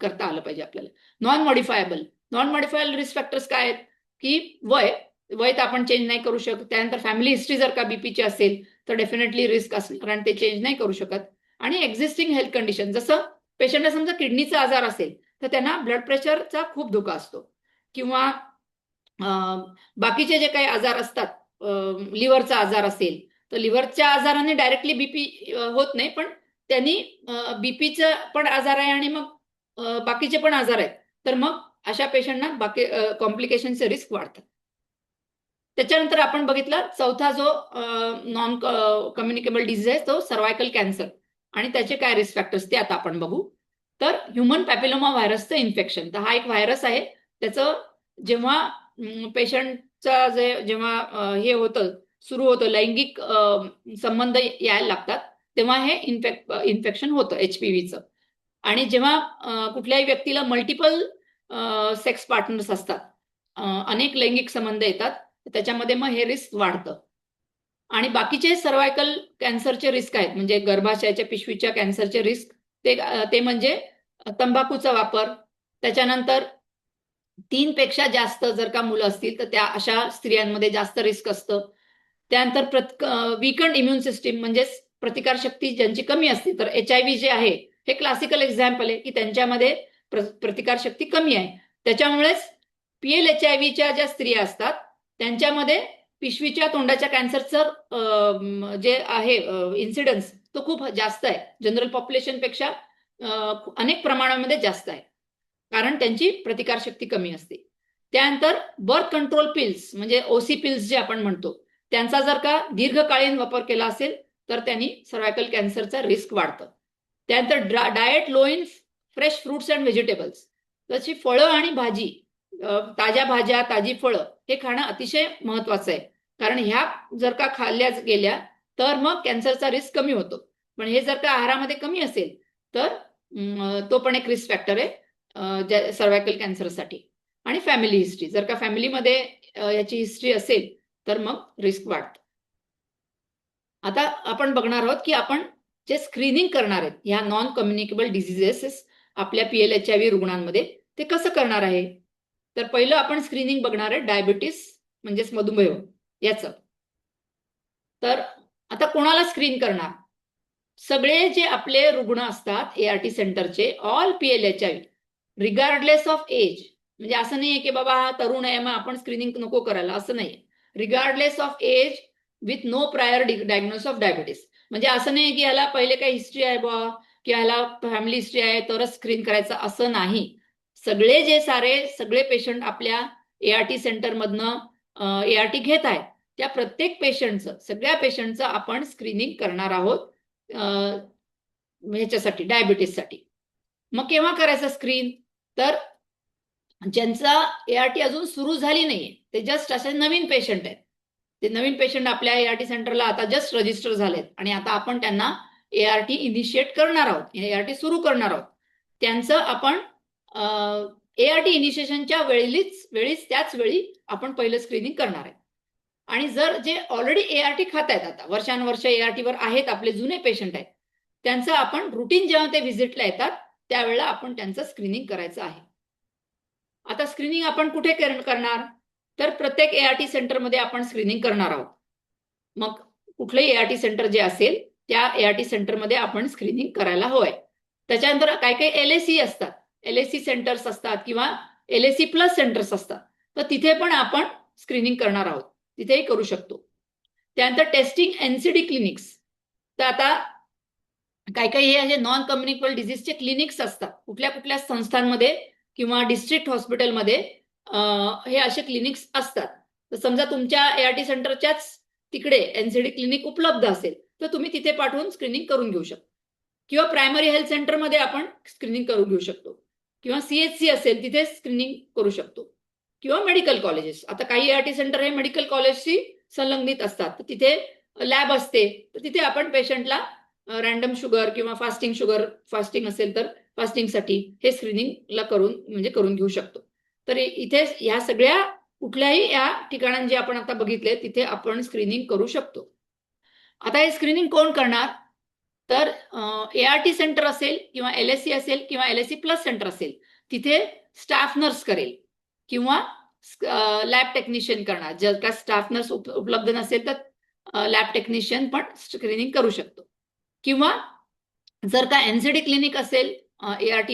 करता आलं पाहिजे आपल्याला. नॉन मॉडिफायबल रिस्क फॅक्टर्स काय आहेत? की वय तर आपण चेंज नाही करू शकत. त्यानंतर फॅमिली हिस्ट्री जर का बीपीची असेल तर डेफिनेटली रिस्क असणार, कारण ते चेंज नाही करू शकत. आणि एक्झिस्टिंग हेल्थ कंडिशन, जसं पेशंटला समजा किडनीचा आजार असेल तर त्यांना ब्लड प्रेशरचा खूप धोका असतो किंवा बाकीचे जे काही आजार असतात, लिव्हरचा आजार असेल तर लिव्हरच्या आजाराने डायरेक्टली बीपी होत नाही, पण त्यांनी बीपीचा पण आजार आहे आणि मग बाकीचे पण आजार आहेत, तर मग अशा पेशंटना बाकी कॉम्प्लिकेशनचे रिस्क वाढतात. त्याच्यानंतर आपण बघितलं चौथा जो नॉन कम्युनिकेबल डिझीज आहे तो सर्व्हायकल कॅन्सर आणि त्याचे काय रिस्क फॅक्टर्स ते आता आपण बघू. तर ह्युमन पॅपिलोमा व्हायरसचं इन्फेक्शन, तर हा एक व्हायरस आहे. त्याचं जेव्हा पेशंटचा जेव्हा हे होतं, सुरू होतं, लैंगिक संबंध यायला लागतात, तेव्हा हे इन्फेक्शन होतं HPVचं. आणि जेव्हा कुठल्याही व्यक्तीला मल्टिपल सेक्स पार्टनर्स असतात, अनेक लैंगिक संबंध येतात, त्याच्यामध्ये मग हे रिस्क वाढतं. आणि बाकीचे सर्व्हायकल कॅन्सरचे रिस्क आहेत, म्हणजे गर्भाशयाच्या पिशवीच्या कॅन्सरचे रिस्क, ते म्हणजे तंबाखूचा वापर, त्याच्यानंतर 3 पेक्षा जास्त जर का मुलं असतील तर त्या अशा स्त्रियांमध्ये जास्त रिस्क असतं. त्यानंतर वीकंड इम्युन सिस्टीम म्हणजे प्रतिकारशक्ती ज्यांची कमी असते, तर HIV जे आहे हे क्लासिकल एक्झाम्पल आहे की त्यांच्यामध्ये प्रतिकारशक्ती कमी आहे. त्याच्यामुळेच PLHIVच्या ज्या स्त्रिया असतात त्यांच्यामध्ये पिशवीच्या तोंडाच्या कॅन्सरचं जे आहे इन्सिडन्स तो खूप जास्त आहे. जनरल पॉप्युलेशनपेक्षा अनेक प्रमाणामध्ये जास्त आहे, कारण त्यांची प्रतिकारशक्ती कमी असते. त्यानंतर बर्थ कंट्रोल पिल्स म्हणजे OC पिल्स जे आपण म्हणतो, त्यांचा जर का दीर्घकालीन वापर केला असेल तर त्यांनी सर्व्हायकल कॅन्सरचा रिस्क वाढतं. त्यानंतर diet low in fresh fruits and vegetables, तशी फळं आणि भाजी, ताज्या भाज्या, ताजी फळं हे खाणं अतिशय महत्वाचं आहे, कारण ह्या जर का खाल्ल्या गेल्या तर मग कॅन्सरचा रिस्क कमी होतो. पण हे जर का आहारामध्ये कमी असेल तर तो पण एक रिस्क फॅक्टर आहे सर्व्हायकल कॅन्सरसाठी. आणि फॅमिली हिस्ट्री, जर का फॅमिलीमध्ये याची हिस्ट्री असेल तर मग रिस्क वाढतं. आता आपण बघणार आहोत की आपण जे स्क्रीनिंग करणार आहेत ह्या नॉन कम्युनिकेबल डिझिजेस आपल्या PLHIV रुग्णांमध्ये, ते कसं करणार आहे? तर पहिलं आपण स्क्रीनिंग बघणार आहे डायबिटीस म्हणजेच मधुमेह याचं. तर आता कोणाला स्क्रीन करणार? सगळे जे आपले रुग्ण असतात ART सेंटरचे, all PLHIV regardless of age, म्हणजे असं नाहीये की बाबा हा तरुण आहे मग आपण स्क्रीनिंग नको करायला, असं नाही. Regardless of age with no prior diagnosis of diabetes, म्हणजे असं नाही की याला पहिले काही हिस्ट्री आहे बा किंवा याला फॅमिली हिस्ट्री आहे तरच स्क्रीन करायचं, असं नाही. सगळे पेशंट आपल्या ART सेंटरमधनं ART घेत आहेत, त्या प्रत्येक सगळ्या पेशंटचं आपण स्क्रीनिंग करणार आहोत ह्याच्यासाठी, डायबिटीससाठी. मग केव्हा करायचं स्क्रीन? तर ज्यांचा ART अजून सुरू झाली नाहीये, ते जस्ट असे नवीन पेशंट आहेत, ते नवीन पेशंट आपल्या ART सेंटरला आता जस्ट रजिस्टर झालेत आणि आता आपण त्यांना ART इनिशिएट करणार आहोत, ART सुरू करणार आहोत. त्यांचं आपण ART इनिशिएशनच्या वेळीच त्याच वेळी आपण पहिलं स्क्रीनिंग करणार आहे. आणि जर जे ऑलरेडी ART खात आहेत, आता वर्षानुवर्ष ART वर आहेत, आपले जुने पेशंट आहेत, त्यांचं आपण रुटीन जेव्हा ते व्हिजिटला येतात त्यावेळेला आपण त्यांचं स्क्रीनिंग करायचं आहे. आता स्क्रीनिंग आपण कुठे करणार? तर प्रत्येक ART सेंटरमध्ये आपण स्क्रीनिंग करणार आहोत. मग कुठलंही ART सेंटर जे असेल त्या ART सेंटरमध्ये आपण स्क्रीनिंग करायला हवंय. त्याच्यानंतर काही काही LAC असतात, LAC सेंटर्स असतात किंवा LAC प्लस सेंटर्स असतात, तर तिथे पण आपण स्क्रीनिंग करणार आहोत, तिथेही करू शकतो. त्यानंतर टेस्टिंग NCD क्लिनिक्स. तर आता काही हे नॉन कम्युनिकेबल डिझीजचे क्लिनिक्स असतात कुठल्या कुठल्या संस्थांमध्ये किंवा डिस्ट्रिक्ट हॉस्पिटलमध्ये हे असे क्लिनिक्स असतात. तर समजा तुमच्या ART सेंटरच्याच तिकडे NCD क्लिनिक उपलब्ध असेल तर तुम्ही तिथे पाठवून स्क्रीनिंग करून घेऊ शकता, किंवा प्रायमरी हेल्थ सेंटरमध्ये आपण स्क्रीनिंग करून घेऊ शकतो, किंवा CHC असेल तिथे स्क्रीनिंग करू शकतो, किंवा मेडिकल कॉलेजेस. आता काही ART सेंटर हे मेडिकल कॉलेजशी संलग्नित असतात, तर तिथे लॅब असते, तर तिथे आपण पेशंटला रॅन्डम शुगर किंवा फास्टिंग असेल तर फास्टिंगसाठी हे स्क्रीनिंगला करून घेऊ शकतो. तर इथे ह्या सगळ्या कुठल्याही या ठिकाणांचे जे आपण आता बघितले तिथे आपण स्क्रीनिंग करू शकतो. आता हे स्क्रीनिंग कोण करणार? तर ART सेंटर असेल किंवा LAC असेल किंवा LAC प्लस सेंटर असेल, तिथे स्टाफ नर्स करेल किंवा लॅब टेक्निशियन करणार. जर का स्टाफ नर्स उपलब्ध नसेल तर लॅब टेक्निशियन पण स्क्रीनिंग करू शकतो. किंवा जर का NCD क्लिनिक असेल, ART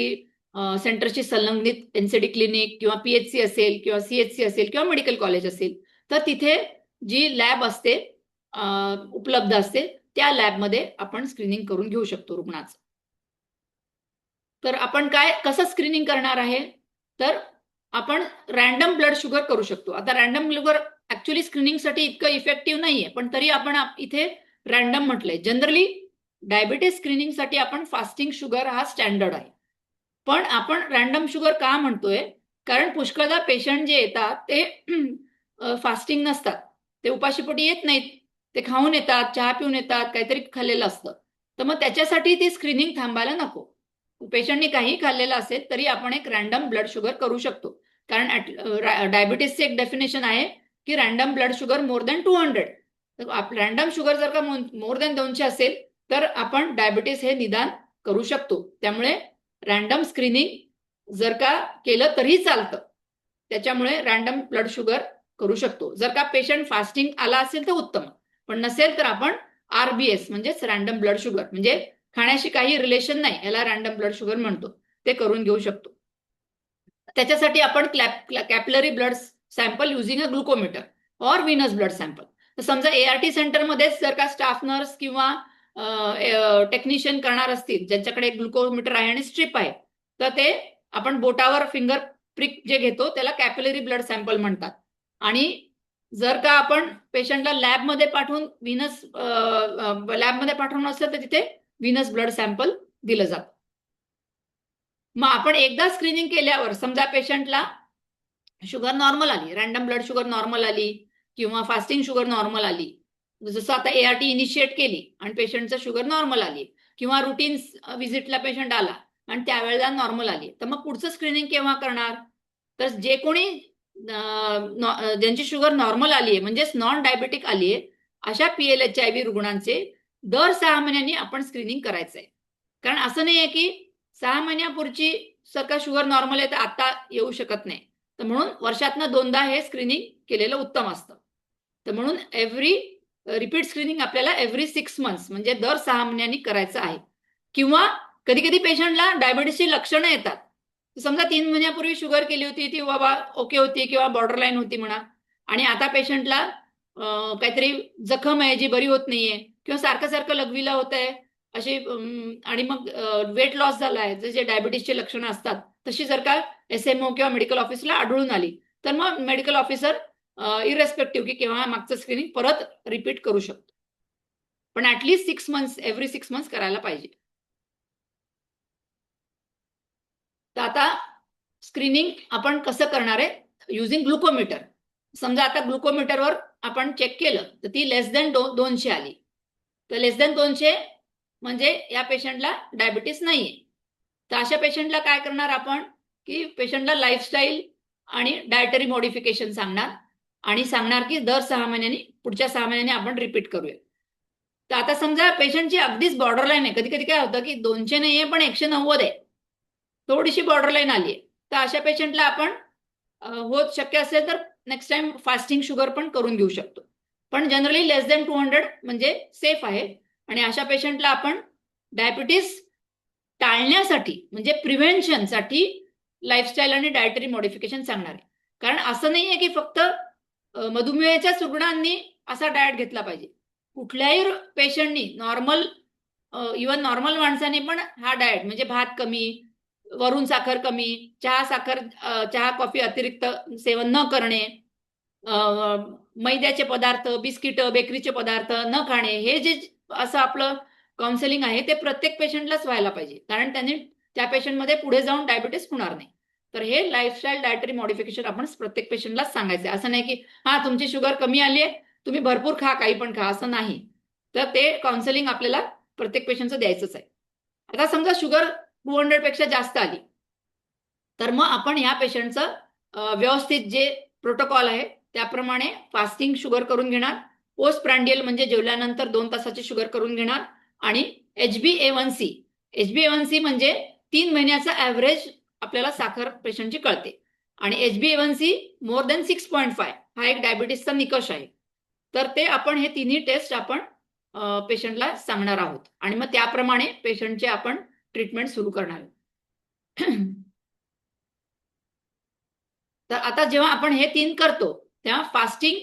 सेंटरशी संलग्नित NCD क्लिनिक किंवा PHC असेल किंवा CHC असेल किंवा मेडिकल कॉलेज असेल, तर तिथे जी लॅब असते उपलब्ध असते त्या लॅबमध्ये आपण स्क्रीनिंग करून घेऊ शकतो रुग्णाचं. तर आपण कसं स्क्रीनिंग करणार आहे? तर आपण रॅन्डम ब्लड शुगर करू शकतो. आता रॅन्डम शुगर ऍक्च्युअली स्क्रीनिंगसाठी इतकं इफेक्टिव्ह नाहीये, पण तरी आपण इथे रॅन्डम म्हटलंय. जनरली डायबिटीस स्क्रीनिंगसाठी आपण फास्टिंग शुगर हा स्टँडर्ड आहे, पण आपण रॅन्डम शुगर का म्हणतोय? कारण पुष्कळदा पेशंट जे येतात ते फास्टिंग नसतात, ते उपाशीपोटी येत नाहीत, ते खाऊन येतात, चहा पिऊन येतात, काहीतरी खाल्लेलं असतं. तर मग त्याच्यासाठी ती स्क्रीनिंग थांबायला नको. पेशंटने काही खाल्लेलं असेल तरी आपण एक रॅन्डम ब्लड शुगर करू शकतो. कारण डायबिटीसचे एक डेफिनेशन आहे की रॅन्डम ब्लड शुगर मोर दॅन 200. रॅन्डम शुगर जर का मोर दॅन 200 असेल तर आपण डायबिटीस हे निदान करू शकतो. त्यामुळे रॅन्डम स्क्रीनिंग जर का केलं तरी चालतं, त्याच्यामुळे रॅन्डम ब्लड शुगर करू शकतो. जर का पेशंट फास्टिंग आला असेल तर उत्तम, पण नसेल तर आपण RBS म्हणजेच रॅन्डम ब्लड शुगर, म्हणजे खाण्याशी काही रिलेशन नाही, याला रॅन्डम ब्लड शुगर म्हणतो, ते करून घेऊ शकतो. त्याच्यासाठी आपण capillary blood sample using a glucometer or Venus blood sample. तर समजा ART सेंटरमध्येच जर का स्टाफ नर्स किंवा टेक्निशियन करणार असतील ज्यांच्याकडे ग्लुकोमीटर आहे आणि स्ट्रीप आहे, तर ते आपण बोटावर फिंगर प्रिक जे घेतो त्याला कॅपिलरी ब्लड सॅम्पल म्हणतात. आणि जर का आपण पेशंटला लॅबमध्ये पाठवून लॅबमध्ये पाठवून असेल तर तिथे व्हिनस ब्लड सॅम्पल दिलं जातं. मग आपण एकदा स्क्रीनिंग केल्यावर समजा पेशंटला शुगर नॉर्मल आली, रॅन्डम ब्लड शुगर नॉर्मल आली किंवा फास्टिंग शुगर नॉर्मल आली, जसं आता ART इनिशिएट केली आणि पेशंटचं शुगर नॉर्मल आली, किंवा रुटीन व्हिजिटला पेशंट आला आणि त्यावेळेला नॉर्मल आली, तर मग पुढचं स्क्रीनिंग केव्हा करणार? तर जे कोणी ज्यांची शुगर नॉर्मल आली आहे म्हणजेच नॉन डायबेटिक आली आहे अशा PLHIV रुग्णांचे दर 6 महिन्यांनी आपण स्क्रीनिंग करायचंय. कारण असं नाहीये की 6 महिन्यापूर्वी जर का शुगर नॉर्मल आहे तर आता येऊ शकत नाही, तर म्हणून वर्षातनं 2दा हे स्क्रीनिंग केलेलं उत्तम असतं. तर म्हणून रिपीट स्क्रीनिंग आपल्याला एव्हरी 6 मंथ्स म्हणजे दर 6 महिन्यांनी करायचं आहे. किंवा कधी कधी पेशंटला डायबिटीसची लक्षणं येतात, समजा 3 महिन्यापूर्वी शुगर केली होती, ती बाबा ओके होती किंवा बॉर्डरलाईन होती म्हणा, आणि आता पेशंटला काहीतरी जखम आहे जी बरी होत नाहीये, किंवा सारखं सारखं लघवीला होत आहे असे आणि मग वेट लॉस झाला आहे, जे डायबिटीसचे लक्षणं असतात तशी जर का SMO किंवा मेडिकल ऑफिसला आढळून आली तर मग मेडिकल ऑफिसर इरेस्पेक्टिव्ह की केव्हा मागचं स्क्रीनिंग परत रिपीट करू शकतो. पण ऍटलीस्ट 6 मंथ्स एव्हरी 6 मंथ्स करायला पाहिजे. तर आता स्क्रीनिंग आपण कसं करणार आहे युझिंग ग्लुकोमीटर. समजा आता ग्लुकोमीटरवर आपण चेक केलं तर ती लेस दॅन 200 आली, तर लेस दॅन 200 म्हणजे या पेशंटला डायबिटीस नाहीये. तर अशा पेशंटला काय करणार आपण की पेशंटला लाईफस्टाईल आणि डायटरी मॉडिफिकेशन सांगणार आणि सांगणार की दर 6 महिन्यांनी पुढच्या 6 महिन्यांनी आपण रिपीट करूया. तर आता समजा पेशंटची अगदीच बॉर्डरलाईन आहे, कधी कधी काय होतं की 200 नाहीये पण 190 आहे, थोडीशी बॉर्डरलाईन आली आहे, तर अशा पेशंटला आपण होत शक्य असेल तर नेक्स्ट टाइम फास्टिंग शुगर पण करून घेऊ शकतो. पण जनरली लेस दॅन 200 म्हणजे सेफ आहे. आणि अशा पेशंटला आपण डायबिटीस टाळण्यासाठी म्हणजे प्रिव्हेन्शनसाठी लाईफस्टाईल आणि डायटरी मॉडिफिकेशन सांगणार आहे. कारण असं नाहीये की फक्त मधुमेहाच्याच रुग्णांनी असा डाएट घेतला पाहिजे. कुठल्याही पेशंटनी नॉर्मल इव्हन नॉर्मल माणसाने पण हा डाएट म्हणजे भात कमी, वरून साखर कमी, चहा कॉफी अतिरिक्त सेवन न करणे, मैद्याचे पदार्थ, बिस्किट, बेकरीचे पदार्थ न खाणे, हे जे असं आपलं काउन्सिलिंग आहे ते प्रत्येक पेशंटलाच व्हायला पाहिजे. कारण त्याने त्या पेशंटमध्ये पुढे जाऊन डायबिटीस होणार नाही. तर हे लाईफस्टाईल डायटरी मॉडिफिकेशन आपण प्रत्येक पेशंटलाच सांगायचं. असं नाही की हा तुमची शुगर कमी आली आहे, तुम्ही भरपूर खा, काही पण खा, असं नाही. तर ते काउन्सिलिंग आपल्याला प्रत्येक पेशंटचं द्यायचंच आहे. आता समजा शुगर 200 पेक्षा जास्त आली तर मग आपण ह्या पेशंटचं व्यवस्थित जे प्रोटोकॉल आहे त्याप्रमाणे फास्टिंग शुगर करून घेणार, पोस्ट प्रँडियल म्हणजे जेवल्यानंतर 2 तासाची शुगर करून घेणार आणि HbA1c म्हणजे 3 महिन्याचा ॲव्हरेज आपल्याला साखर पेशंटची कळते आणि HbA1c मोर दॅन 6.5 हा एक डायबिटीसचा निकष आहे. तर ते आपण हे तिन्ही टेस्ट आपण पेशंटला सांगणार आहोत आणि मग त्याप्रमाणे पेशंटचे आपण ट्रीटमेंट सुरू करणार आहोत. तर आता जेव्हा आपण हे 3 करतो तेव्हा फास्टिंग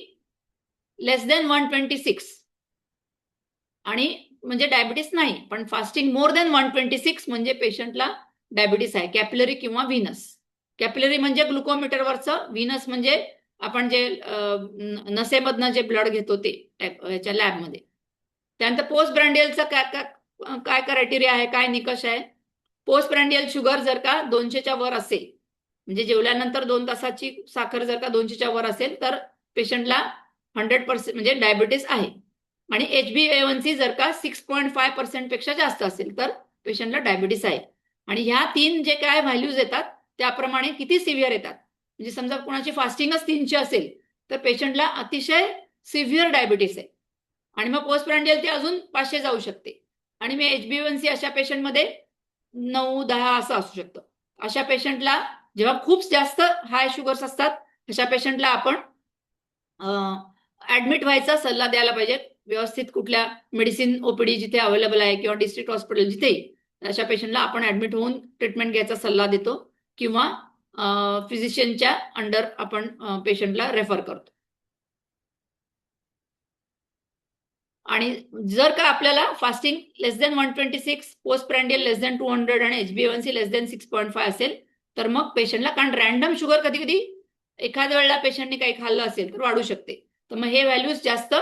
लेस दॅन 126 आणि म्हणजे डायबिटीस नाही, पण फास्टिंग मोर दॅन 126 म्हणजे पेशंटला डायबिटीस आहे, कॅपिलरी किंवा व्हीनस. कॅपिलरी म्हणजे ग्लुकोमीटरवरचं, व्हीनस म्हणजे आपण जे नसेमधनं जे ब्लड घेतो ते याच्या लॅबमध्ये. त्यानंतर पोस्ट ब्रँडियलचा काय क्रायटेरिया आहे, काय निकष आहे. पोस्ट ब्रँडियल शुगर जर का 200च्या वर असेल म्हणजे जेवल्यानंतर 2 तासाची साखर जर का 200च्या वर असेल तर पेशंटला 100% म्हणजे डायबिटीस आहे. आणि HbA1c जर का 6.5% पेक्षा जास्त असेल तर पेशंटला डायबिटीस आहे. आणि ह्या 3 जे काय व्हॅल्यूज येतात त्याप्रमाणे किती सिव्हिअर येतात, म्हणजे समजा कोणाची फास्टिंगच 300 असेल तर पेशंटला अतिशय सिव्हिअर डायबिटीस आहे आणि मग पोस्ट ब्रँडियल ते अजून 500 जाऊ शकते आणि मग HbA1c अशा पेशंटमध्ये 9-10 असं असू शकतं. अशा पेशंटला जेव्हा खूप जास्त हाय शुगर्स असतात अशा पेशंटला आपण ऍडमिट व्हायचा सल्ला द्यायला पाहिजे. व्यवस्थित कुठल्या मेडिसिन OPD जिथे अवेलेबल आहे किंवा डिस्ट्रिक्ट हॉस्पिटल जिथे अशा पेशंटला आपण ऍडमिट होऊन ट्रीटमेंट घ्यायचा सल्ला देतो किंवा फिजिशियनच्या अंडर आपण पेशंटला रेफर करतो. आणि जर का आपल्याला फास्टिंग लेस दॅन 126, पोस्ट प्रँडियल लेस दॅन 200 आणि HbA1c लेस दॅन 6.5 असेल तर मग पेशंटला, कारण रॅन्डम शुगर कधी कधी एखाद्या वेळेला पेशंटने काही खाल्लं असेल तर वाढू शकते, तर मग हे व्हॅल्यूज जास्त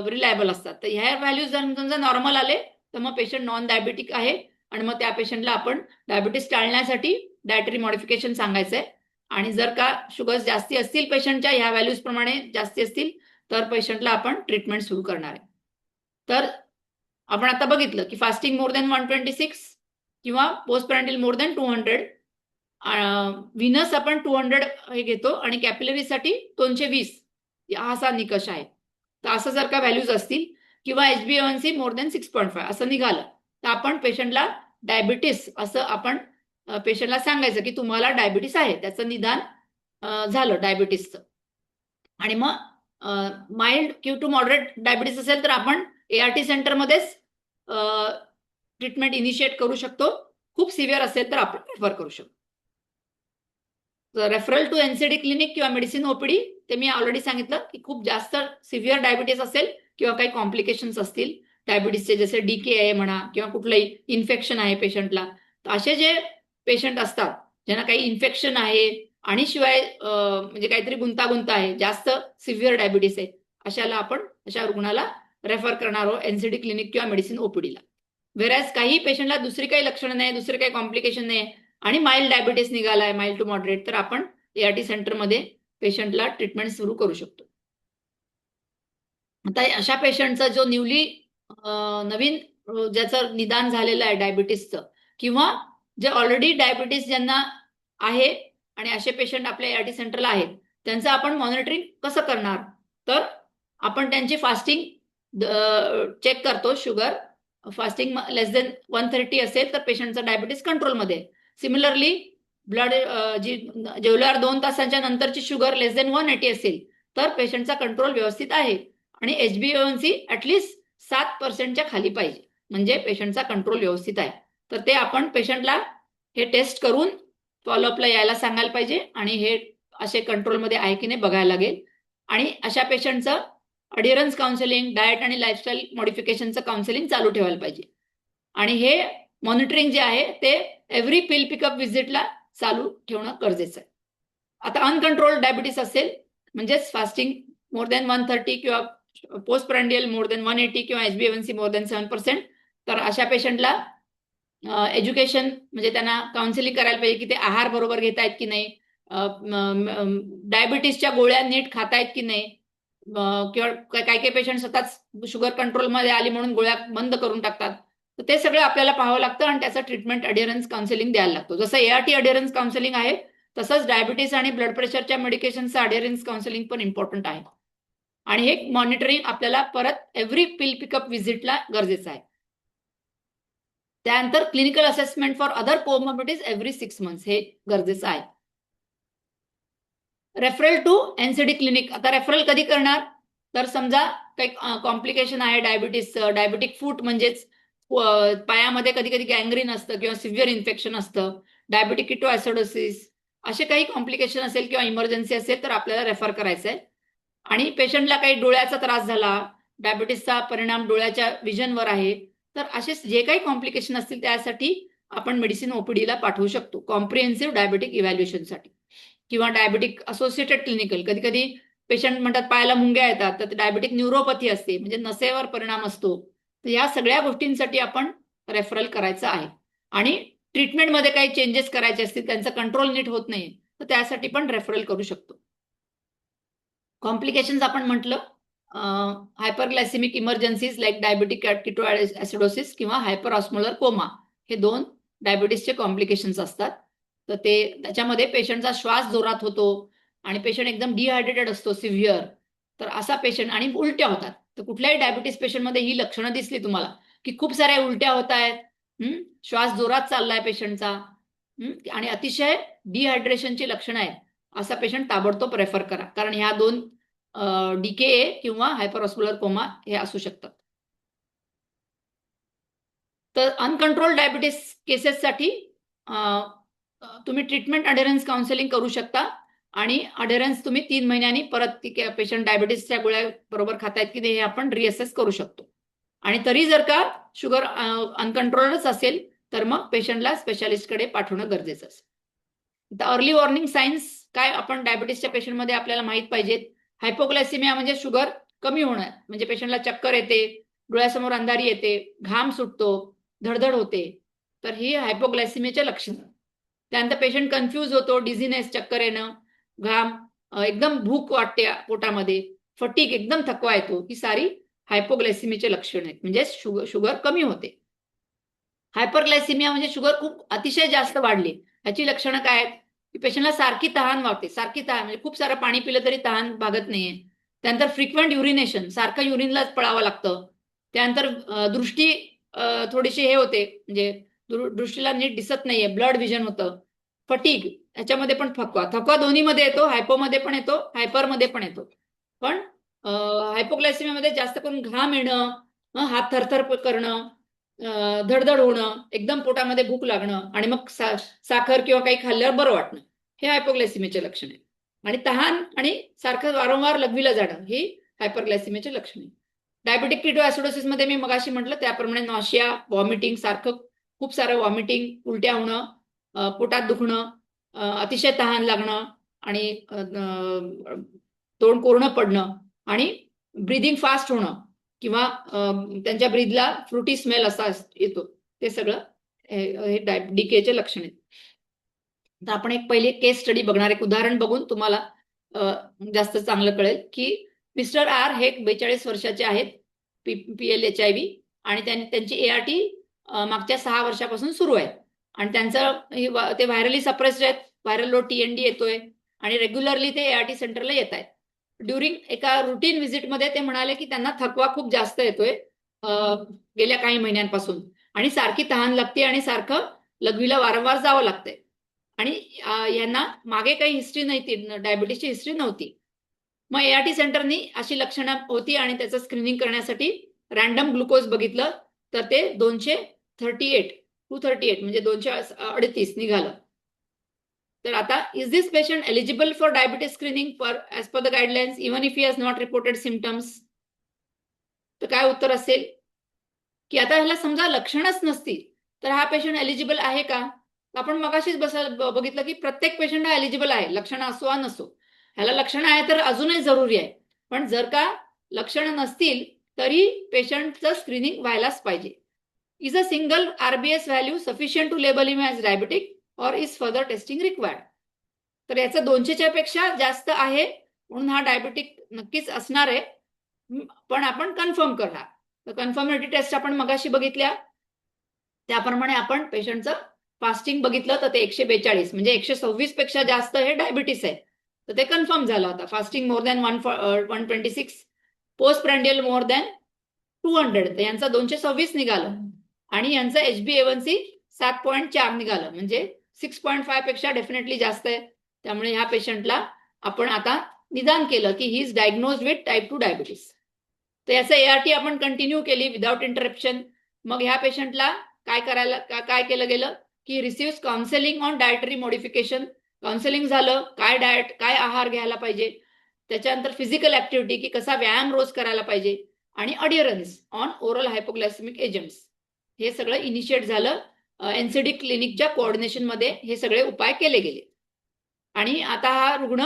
रिलायबल असतात. तर ह्या व्हॅल्यूज जर समजा नॉर्मल आले तर मग पेशंट नॉन डायबिटिक आहे आणि मग त्या पेशंटला आपण डायबिटीस टाळण्यासाठी डायटरी मॉडिफिकेशन सांगायचं आहे. आणि जर का शुगर्स जास्ती असतील पेशंटच्या ह्या व्हॅल्यूज प्रमाणे जास्ती असतील तर पेशंटला आपण ट्रीटमेंट सुरू करणार आहे. तर आपण आता बघितलं की फास्टिंग मोर दॅन 126 किंवा post prandial more than 200, Venus आपण 200 हे घेतो आणि कॅपिलरीसाठी 220 हा असा निकष आहे. तर असं जर का व्हॅल्यूज असतील किंवा HbA1c मोर दॅन 6.5 असं निघालं तर आपण पेशंटला डायबिटीस असं आपण पेशंटला सांगायचं की तुम्हाला डायबिटीस आहे, त्याचं निदान झालं डायबिटीसचं. आणि मग माइल्ड टू मॉडरेट डायबिटीस असेल तर आपण ART सेंटरमध्येच ट्रीटमेंट इनिशिएट करू शकतो. खूप सिव्हिअर असेल तर आपण रेफर करू शकतो. रेफरल टू NCD क्लिनिक किंवा मेडिसिन OPD ते मी ऑलरेडी सांगितलं की खूप जास्त सिव्हिअर डायबिटीस असेल किंवा काही कॉम्प्लिकेशन्स असतील डायबिटीसचे, जसे डीके आहे म्हणा किंवा कुठलंही इन्फेक्शन आहे पेशंटला, तर असे जे पेशंट असतात ज्यांना काही इन्फेक्शन आहे आणि शिवाय म्हणजे काहीतरी गुंतागुंत आहे, जास्त सिव्हिअर डायबिटीस आहे, अशा रुग्णाला रेफर करणार आहोत एनसीडी क्लिनिक किंवा मेडिसिन ओपीडीला. व्हेरॅज काही पेशंटला दुसरी काही लक्षणं नाही, दुसरे काही कॉम्प्लिकेशन नाही आणि माइल्ड डायबिटीस निघालाय, माइल्ड टू मॉडरेट, तर आपण एआरटी सेंटरमध्ये पेशंटला ट्रीटमेंट सुरू करू शकतो. आता अशा पेशंटचा जो नवीन ज्याचं निदान झालेलं आहे डायबिटीसचं, किंवा जे ऑलरेडी डायबिटीस ज्यांना आहे आणि असे पेशंट आपल्या एआरटी सेंटरला आहेत, त्यांचं आपण मॉनिटरिंग कसं करणार? तर आपण त्यांची फास्टिंग चेक करतो. शुगर फास्टिंग लेस देन 130 असेल तर पेशंटचा डायबिटीस कंट्रोलमध्ये. सिमिलरली ब्लड जेवल्यावर 2 तासांच्या नंतरची शुगर लेस देन 180 असेल तर पेशंटचा कंट्रोल व्यवस्थित आहे आणि HbA1c ऍटलीस्ट 7% खाली पाहिजे, म्हणजे पेशंटचा कंट्रोल व्यवस्थित आहे. तर ते आपण पेशंटला हे टेस्ट करून फॉलोअपला यायला सांगायला पाहिजे आणि हे असे कंट्रोलमध्ये आहे की नाही बघायला लागेल. आणि अशा पेशंटचं अडिअरन्स काउन्सिलिंग, डाएट आणि लाईफस्टाईल मॉडिफिकेशनचं काउन्सिलिंग चालू ठेवायला पाहिजे. आणि हे मॉनिटरिंग जे आहे ते एव्हरी पिल पिकअप व्हिजिटला चालू ठेवणं गरजेचं आहे. आता अनकंट्रोल्ड डायबिटीस असेल, म्हणजेच फास्टिंग मोर दॅन 130 किंवा पोस्ट प्रँडियल मोर दॅन 180 किंवा HbA1c मोर दॅन 7%, तर अशा पेशंटला एज्युकेशन म्हणजे त्यांना काउन्सिलिंग करायला पाहिजे की ते आहार बरोबर घेत आहेत की नाही, डायबिटीसच्या गोळ्या नीट खातायत की नाही, किंवा काही काही पेशंट स्वतःच शुगर कंट्रोलमध्ये आली म्हणून गोळ्या बंद करून टाकतात. तर ते सगळं आपल्याला पाहावं लागतं आणि त्याचं ट्रीटमेंट अडिअरन्स काउन्सिलिंग द्यायला लागतो. जसं एआरटी अडिअरन्स काउन्सिलिंग आहे तसंच डायबिटीस आणि ब्लड प्रेशरच्या मेडिकेशनचं अडिअरन्स काउन्सिलिंग पण इम्पॉर्टंट आहे. आणि हे मॉनिटरिंग आपल्याला परत एव्हरी पिल पिकअप व्हिजिटला गरजेचं आहे. त्यानंतर clinical assessment for other comorbidities every 6 months हे गरजेचं आहे. Referral to NCD clinic. आता रेफरल कधी करणार? तर समजा काही कॉम्प्लिकेशन आहे डायबिटीसचं, डायबिटिक फूट म्हणजेच पायामध्ये कधी कधी गँग्रीन असतं किंवा सिव्हिअर इन्फेक्शन असतं, डायबिटिक किटोॲसिडोसिस, असे काही कॉम्प्लिकेशन असेल किंवा इमर्जन्सी असेल तर आपल्याला रेफर करायचं आहे. आणि पेशंटला काही डोळ्याचा त्रास झाला, डायबिटीसचा परिणाम डोळ्याच्या विजनवर आहे, तर असे जे काही कॉम्प्लिकेशन असतील त्यासाठी आपण मेडिसिन ओपीडीला पाठवू शकतो कॉम्प्रिहेन्सिव्ह डायबिटिक इव्हॅल्युएशनसाठी. किंवा डायबिटिक असोसिएटेड क्लिनिकल, कधी कधी पेशंट म्हणतात पायाला मुंग्या येतात, तर डायबिटिक न्यूरोपॅथी असते म्हणजे नसेवर परिणाम असतो. तर या सगळ्या गोष्टींसाठी आपण रेफरल करायचं आहे. आणि ट्रीटमेंटमध्ये काही चेंजेस करायचे असतील, त्यांचा कंट्रोल नीट होत नाही, तर त्यासाठी पण रेफरल करू शकतो. कॉम्प्लिकेशन्स आपण म्हटलं, हायपरग्लायसेमिक इमर्जन्सीज लाईक डायबिटिक किटोॲसिडोसिस किंवा हायपरऑस्मोलर कोमा, हे 2 डायबिटीसचे कॉम्प्लिकेशन्स असतात. तर त्याच्यामध्ये पेशंटचा श्वास जोरात होतो आणि पेशंट एकदम डिहायड्रेटेड असतो सिव्हिअर, तर असा पेशंट, आणि उलट्या होतात. तर कुठल्याही डायबिटीस पेशंटमध्ये ही लक्षणं दिसली तुम्हाला की खूप साऱ्या उलट्या होत आहेत, श्वास जोरात चाललाय पेशंटचा, आणि अतिशय डिहायड्रेशनची लक्षणं आहेत, असा पेशंट ताबडतोब रेफर करा, कारण ह्या 2 डीकेए किंवा हायपरऑस्मोलर कोमा हे असू शकतात. तर अनकंट्रोल डायबिटीस केसेससाठी तुम्ही ट्रीटमेंट अडेरन्स काउन्सिलिंग करू शकता आणि अडेरन्स तुम्ही 3 महिन्यांनी परत पेशंट डायबिटीसच्या गोळ्या बरोबर खातायत की नाही हे आपण रिअसेस करू शकतो. आणि तरी जर का शुगर अनकंट्रोलच असेल तर मग पेशंटला स्पेशालिस्टकडे पाठवणं गरजेचं असेल. तर अर्ली वॉर्निंग सायन्स काय आपण डायबिटीसच्या पेशंटमध्ये आपल्याला माहित पाहिजेत. हायपोग्लायसिमिया म्हणजे शुगर कमी होणं, म्हणजे पेशंटला चक्कर येते, डोळ्यासमोर अंधारी येते, घाम सुटतो, धडधड होते, तर ही हायपोग्लायसिमियाचे लक्षणं. त्यानंतर पेशंट कन्फ्यूज होतो, डिझिनेस, चक्कर येणं, घाम, एकदम भूक वाटते पोटामध्ये, फटीग, एकदम थकवा येतो, ही सारी हायपोग्लायसिमियाचे लक्षण आहेत, म्हणजे शुगर कमी होते. हायपरग्लायसिमिया म्हणजे शुगर खूप अतिशय जास्त वाढली, ह्याची लक्षणं काय आहेत की पेशंटला सारखी तहान वाटते, सारखी तहान म्हणजे खूप सारं पाणी पिलं तरी तहान भागत नाहीये. त्यानंतर फ्रिक्वेंट युरिनेशन, सारखं युरिनलाच पळावं लागतं. त्यानंतर दृष्टी थोडीशी हे होते, म्हणजे दृष्टीला नीट दिसत नाहीये, ब्लड विजन होतं. फटीग, ह्याच्यामध्ये पण थकवा दोन्हीमध्ये येतो, हायपोमध्ये पण येतो, हायपरमध्ये पण येतो. पण हायपोग्लायसिमियामध्ये जास्त करून घाम येणं, हात थरथर करणं, धडधड होणं, एकदम पोटामध्ये भूक लागणं आणि मग साखर किंवा काही खाल्ल्यावर बरं वाटणं, हे हायपोग्लायसिमियाचे लक्षण आहे. आणि तहान आणि सारखं वारंवार लघवीला जाणं ही हायपरग्लायसिमियाचे लक्षण आहे. डायबेटिक किटोएसिडोसिस मध्ये मी मगाशी म्हटलं त्याप्रमाणे नॉशिया, व्हॉमिटिंग सारखं खूप सारं व्हॉमिटिंग, उलट्या होणं, पोटात दुखणं, अतिशय तहान लागणं आणि तोंड कोरडं पडणं आणि ब्रीदिंग फास्ट होणं किंवा त्यांच्या ब्रीदला फ्रुटी स्मेल असा येतो, ते सगळं हे डीकेचे लक्षण आहेत. तर आपण एक पहिले केस स्टडी बघणार, एक उदाहरण बघून तुम्हाला जास्त चांगलं कळेल की मिस्टर आर हे 42 वर्षाचे आहेत, PLHIV, आणि त्यांची ART मागच्या 6 वर्षापासून सुरू आहे आणि त्यांचं ते व्हायरली सप्रेस्ड आहेत, व्हायरल लोड TND येतोय आणि रेग्युलरली ते ART सेंटरला येत आहेत. ड्युरिंग एका रुटीन व्हिजिटमध्ये ते म्हणाले की त्यांना थकवा खूप जास्त येतोय गेल्या काही महिन्यांपासून आणि सारखी तहान लागते आणि सारखं लघवीला वारंवार जावं लागतंय आणि यांना मागे काही हिस्ट्री नव्हती, डायबिटीसची हिस्ट्री नव्हती. मग ART सेंटरनी अशी लक्षणं होती आणि त्याचं स्क्रीनिंग करण्यासाठी रॅन्डम ग्लुकोज बघितलं तर ते 238 म्हणजे 238 निघालं. तर आता is this patient eligible for diabetes screening as per the guidelines even if he has not reported symptoms? तर काय उत्तर असेल की आता ह्याला समजा लक्षणच नसतील तर हा पेशंट एलिजिबल आहे का? आपण मगाशीच बघितलं की प्रत्येक पेशंट हा एलिजिबल आहे, लक्षणं असो वा नसो. ह्याला लक्षणं आहे तर अजूनही जरुरी आहे, पण जर का लक्षणं नसतील तरी पेशंटचं स्क्रीनिंग व्हायलाच पाहिजे. Is a single RBS value sufficient to label him as diabetic or is further testing required? तर याचं 200च्या पेक्षा जास्त आहे म्हणून हा डायबिटिक नक्कीच असणार आहे, पण आपण कन्फर्म करणार. तर कन्फर्मेटरी टेस्ट आपण मगाशी बघितल्या त्याप्रमाणे आपण पेशंटचं फास्टिंग बघितलं तर ते 142 म्हणजे 126 पेक्षा जास्त हे डायबिटीस आहे, तर ते कन्फर्म झालं होतं. Fasting more than 126, post prandial more than 200, तर यांचा 226 निघालं आणि यांचं HbA1c 7.4 निघालं, म्हणजे 6.5 पेक्षा डेफिनेटली जास्त आहे. त्यामुळे ह्या पेशंटला आपण आता निदान केलं की he is diagnosed with type 2 diabetes. तर याचं ART आपण कंटिन्यू केली विदाउट इंटरप्शन. मग ह्या पेशंटला काय केलं गेलं की receive counselling on dietary modification. Counselling झालं, काय आहार घ्यायला पाहिजे, त्याच्यानंतर फिजिकल ऍक्टिव्हिटी की कसा व्यायाम रोज करायला पाहिजे आणि अडिअरन्स ऑन ओरल हायपोग्लायसेमिक एजंट्स, हे सगळं इनिशिएट झालं. NCD क्लिनिकच्या कोऑर्डिनेशनमध्ये हे सगळे उपाय केले गेले आणि आता हा रुग्ण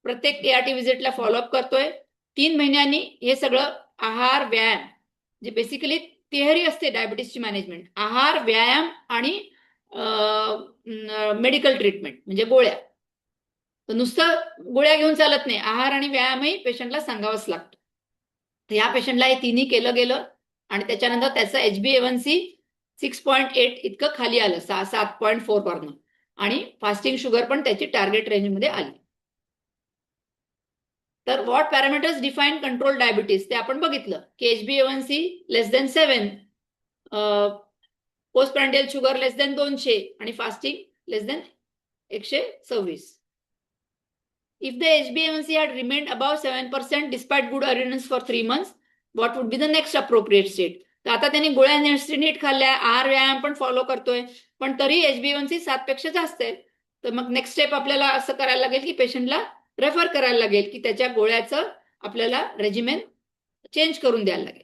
प्रत्येक ART व्हिजिटला फॉलोअप करतोय. 3 महिन्यांनी हे सगळं आहार, व्यायाम, जे बेसिकली थिअरी असते डायबिटीसची मॅनेजमेंट, आहार, व्यायाम आणि मेडिकल ट्रीटमेंट म्हणजे गोळ्या. तर नुसतं गोळ्या घेऊन चालत नाही, आहार आणि व्यायामही पेशंटला सांगावंच लागतं. तर या पेशंटला हे तिन्ही केलं गेलं आणि त्याच्यानंतर त्याचं HbA1c 6.8 इतकं खाली आलं, 7.4 वरनं, आणि फास्टिंग शुगर पण त्याची टार्गेट रेंजमध्ये आली. तर what parameters define control diabetes ते आपण बघितलं की HbA1c लेस दॅन 7, पोस्ट प्रँडियल शुगर लेस दॅन 200 आणि fasting less than 126. If the HbA1c had remained above 7% despite good adherence for 3 months, what would be the next appropriate state? तर आता त्यांनी गोळ्या नीट खाल्ल्या, आहार व्यायाम पण फॉलो करतोय, पण तरी HbA1c 7 पेक्षा जास्त आहे. तर मग नेक्स्ट स्टेप आपल्याला असं करायला लागेल की पेशंटला रेफर करायला लागेल की त्याच्या गोळ्याचं आपल्याला रेजिमेन चेंज करून द्यायला लागेल.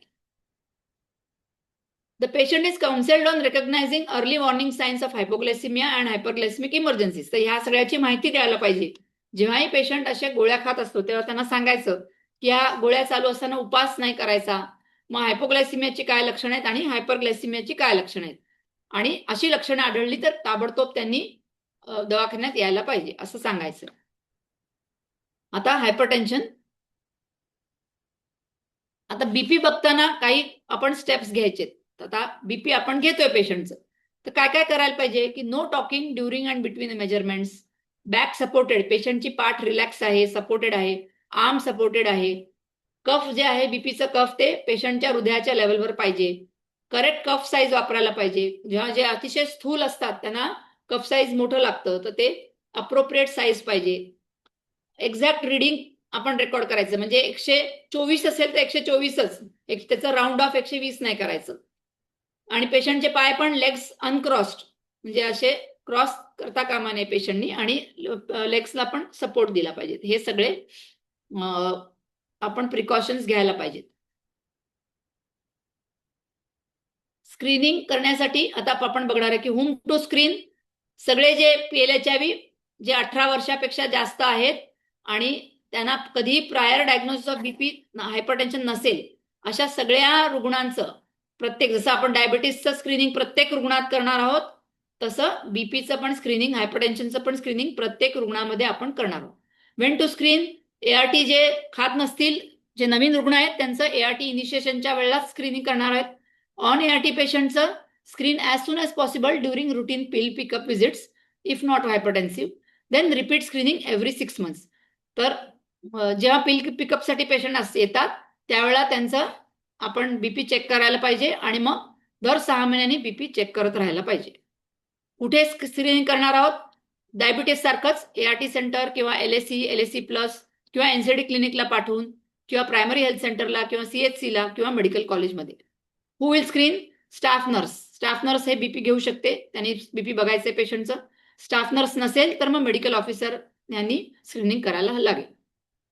The patient is counseled on recognizing early warning signs of hypoglycemia and hyperglycemic emergencies. तर ह्या सगळ्याची माहिती द्यायला पाहिजे. जेव्हाही पेशंट अशा गोळ्या खात असतो तेव्हा त्यांना सांगायचं की ह्या गोळ्या चालू असताना उपास नाही करायचा. मग हायपोग्लायसिमियाची काय लक्षणं आहेत आणि हायपरग्लायसिमियाची काय लक्षणं आहेत, आणि अशी लक्षणं आढळली तर ताबडतोब त्यांनी दवाखान्यात यायला पाहिजे असं सांगायचं. आता हायपरटेन्शन. आता बीपी बघताना काही आपण स्टेप्स घ्यायचे. आता बीपी आपण घेतोय पेशंटचं, तर काय करायला पाहिजे की know talking during and between measurements, back supported, पेशंटची पाठ रिलॅक्स आहे, सपोर्टेड आहे, आर्म सपोर्टेड आहे, कफ जे आहे बीपीचं कफ ते पेशंटच्या हृदयाच्या लेवलवर पाहिजे, करेक्ट कफ साईज वापरायला पाहिजे. जेव्हा जे अतिशय स्थूल असतात त्यांना कफ साईज मोठं लागतं, तर ते अप्रोप्रिएट साईज पाहिजे. एक्झॅक्ट रिडिंग आपण रेकॉर्ड करायचं, म्हणजे 124 असेल तर 124च, त्याचं राऊंड ऑफ 120 नाही करायचं. आणि पेशंटचे पाय पण लेग्स अनक्रॉस्ड, म्हणजे असे क्रॉस करता कामा नये पेशंटनी, आणि लेग्सला पण सपोर्ट दिला पाहिजे. हे सगळे आपण प्रिकॉशन्स घ्यायला पाहिजेत. स्क्रीनिंग करण्यासाठी आता आपण बघणार आहे की होम टू स्क्रीन सगळे जे PLHIV जे 18 वर्षापेक्षा जास्त आहेत आणि त्यांना कधीही prior diagnosis of BP hypertension नसेल अशा सगळ्या रुग्णांचं प्रत्येक, जसं आपण डायबिटीसचं स्क्रीनिंग प्रत्येक रुग्णात करणार आहोत तसं बीपीचं पण स्क्रीनिंग, हायपरटेन्शनचं पण स्क्रीनिंग प्रत्येक रुग्णामध्ये आपण करणार आहोत. वेन टू स्क्रीन ART जे खात नसतील, जे नवीन रुग्ण आहेत त्यांचं ART इनिशिएशनच्या वेळेला स्क्रीनिंग करणार आहेत. ऑन ART पेशंटचं screen as soon as possible during routine pill pickup visits if not hypertensive, then repeat screening every 6 months. तर जेव्हा पिल पिकअपसाठी पेशंट येतात त्यावेळेला त्यांचं आपण बीपी चेक करायला पाहिजे आणि मग दर 6 महिन्यांनी बीपी चेक करत राहायला पाहिजे. कुठे स्क्रीनिंग करणार आहोत? डायबिटीस सारखंच ART सेंटर किंवा LAC प्लस किंवा NCD क्लिनिकला पाठवून किंवा प्रायमरी हेल्थ सेंटरला किंवा CHCला किंवा मेडिकल कॉलेजमध्ये. Who will screen? Staff nurse. Staff nurse हे बीपी घेऊ शकते, त्यांनी बीपी बघायचंय पेशंटचं. स्टाफ नर्स नसेल तर मग मेडिकल ऑफिसर यांनी स्क्रीनिंग करायला लागेल.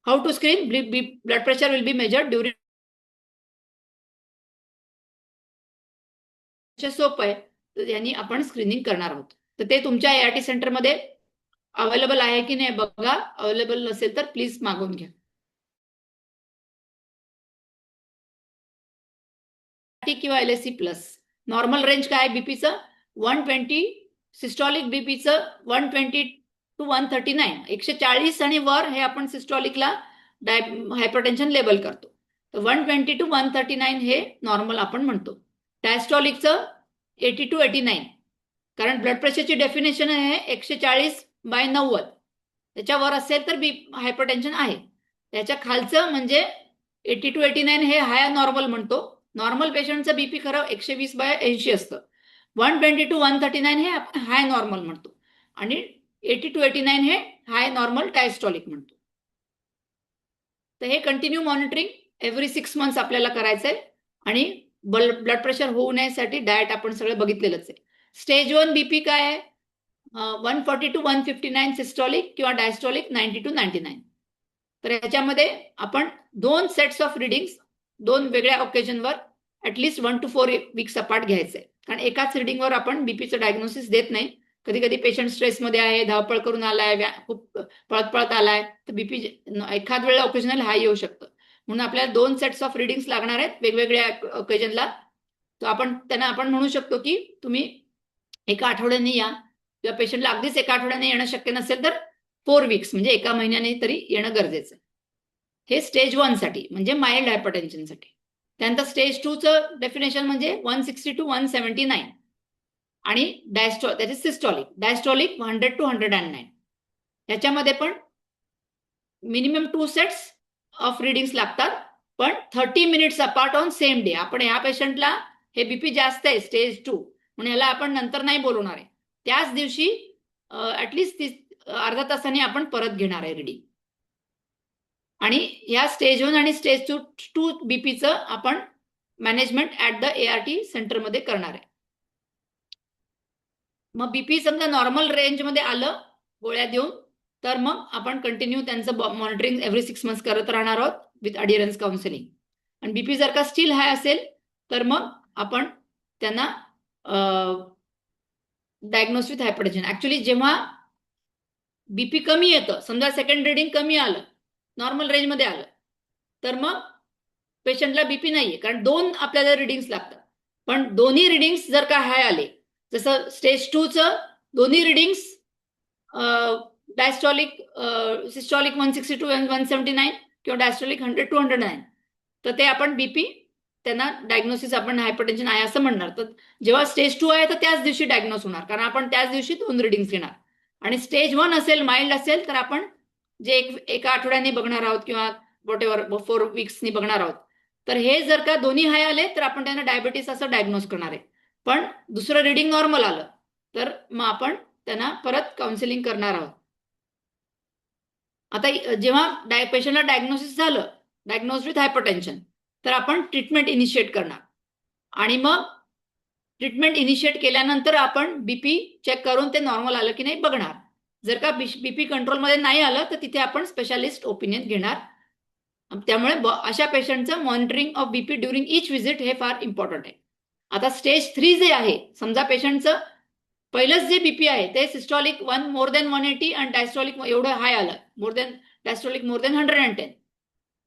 How to screen? Blood pressure will be measured during. सोपं आहे, तर यांनी आपण स्क्रीनिंग करणार आहोत. तर ते तुमच्या ART सेंटरमध्ये अवेलेबल आहे की नाही बघा. अवेलेबल नसेल तर प्लीज मागवून घ्या. किंवा LAC प्लस. नॉर्मल रेंज काय बीपीचं? 120. Systolic बीपीचं 120 to 139. 140 आणि वर हे आपण सिस्टॉलिकला हायपरटेन्शन लेबल करतो. तर 120 to 139 हे नॉर्मल आपण म्हणतो. डायस्टॉलिकचं 80 to 89, कारण ब्लड प्रेशरची डेफिनेशन आहे 140/90. त्याच्यावर असेल तर हायपरटेन्शन आहे. त्याच्या खालचं म्हणजे 80 to 89 हे हाय नॉर्मल म्हणतो. नॉर्मल पेशंटचं बीपी खरं 120/80 असतं. 120 to 139 हे आपण हाय नॉर्मल म्हणतो आणि 80 to 89 हे हाय नॉर्मल डायस्टॉलिक म्हणतो. तर हे कंटिन्यू मॉनिटरिंग एव्हरी 6 months आपल्याला करायचंय आणि ब्लड प्रेशर होऊ नयेसाठी डाएट आपण सगळं बघितलेलंच आहे. स्टेज 1 बीपी काय आहे? 140 to 159 सिस्टॉलिक किंवा डायस्टॉलिक 90 to 99. तर ह्याच्यामध्ये आपण 2 सेट्स ऑफ रिडिंग्स 2 वेगळ्या ओकेजनवर ॲटलिस्ट 1 to 4 weeks अपार्ट घ्यायचंय, कारण एकाच रिडिंगवर आपण बीपीचं डायग्नोसिस देत नाही. कधी कधी पेशंट स्ट्रेसमध्ये आहे, धावपळ करून आलाय, खूप पळत आलाय, तर बीपी एखाद वेळेला ओकेजनल हाय येऊ शकतं. म्हणून आपल्याला 2 सेट्स ऑफ रिडिंग्स लागणार आहेत वेगवेगळ्या ओकेजनला. तर आपण त्यांना आपण म्हणू शकतो की तुम्ही एका आठवड्याने या, किंवा पेशंटला अगदीच एका आठवड्याने येणं शक्य नसेल तर 4 weeks म्हणजे एका महिन्याने तरी येणं गरजेचं आहे. हे स्टेज 1 साठी म्हणजे माइल्ड हायपरटेन्शनसाठी. त्यानंतर स्टेज 2चं डेफिनेशन म्हणजे 160 to 179 आणि त्याचे सिस्टॉलिक. Diastolic 100 to 109. याच्यामध्ये पण मिनिमम 2 सेट्स ऑफ रिडिंग्स लागतात, पण 30 minutes apart on same day. आपण ह्या पेशंटला हे बीपी जास्त आहे स्टेज 2 म्हणून याला आपण नंतर नाही बोलवणार आहे. त्याच दिवशी ॲटलिस्ट अर्धा तासाने आपण परत घेणार आहे रिडिंग. आणि या स्टेज 1 आणि स्टेज 2 बीपीचं आपण मॅनेजमेंट ॲट द ART सेंटरमध्ये करणार आहे. मग बीपी समजा नॉर्मल रेंजमध्ये आलं गोळ्या देऊन, तर मग आपण कंटिन्यू त्यांचं मॉनिटरिंग एव्हरी 6 months करत राहणार आहोत विथ अडिअरन्स काउन्सिलिंग. आणि बीपी जर का स्टील हाय असेल तर मग आपण त्यांना डायग्नोस विथ हायपरटेन्शन. ॲक्च्युली जेव्हा बीपी कमी येतं, समजा सेकंड रिडिंग कमी आलं, नॉर्मल रेंजमध्ये आलं, तर मग पेशंटला बीपी नाहीये, कारण 2 आपल्याला रिडिंग्स लागतात. पण दोन्ही रिडिंग्स जर का हाय आले, जसं स्टेज 2चं दोन्ही रिडिंग्स डायस्टॉलिक सिस्टॉलिक 160 to 179 किंवा डायस्टॉलिक 100 to 109, तर ते आपण बीपी त्यांना डायग्नोसिस आपण हायपरटेन्शन आहे असं म्हणणार. तर जेव्हा स्टेज 2 आहे तर त्याच दिवशी डायग्नोस होणार, कारण आपण त्याच दिवशी 2 रिडिंग्स घेणार. आणि स्टेज 1 असेल, माइल्ड असेल, तर आपण जे एका आठवड्याने बघणार आहोत किंवा व्हॉटएव्हर 4 weeksनी बघणार आहोत. तर हे जर का दोन्ही हाय आले तर आपण त्यांना डायबिटीस असं डायग्नोस करणार आहे. पण दुसरं रिडिंग नॉर्मल आलं तर मग आपण त्यांना परत काउन्सिलिंग करणार आहोत. आता जेव्हा पेशंटला डायग्नोसिस झालं, डायग्नोज विथ हायपरटेन्शन, तर आपण ट्रीटमेंट इनिशिएट करणार. आणि मग ट्रीटमेंट इनिशिएट केल्यानंतर आपण बीपी चेक करून ते नॉर्मल आलं की नाही बघणार. जर का बीपी कंट्रोलमध्ये नाही आलं तर तिथे आपण स्पेशालिस्ट ओपिनियन घेणार. त्यामुळे अशा पेशंटचं monitoring of BP during each visit हे फार इम्पॉर्टंट आहे. आता स्टेज 3 जे आहे, समजा पेशंटचं पहिलंच जे बीपी आहे ते सिस्टॉलिक 1 मोर दॅन 180 आणि डायस्टॉलिक एवढं हाय आलं, डायस्टॉलिक मोर दॅन 110.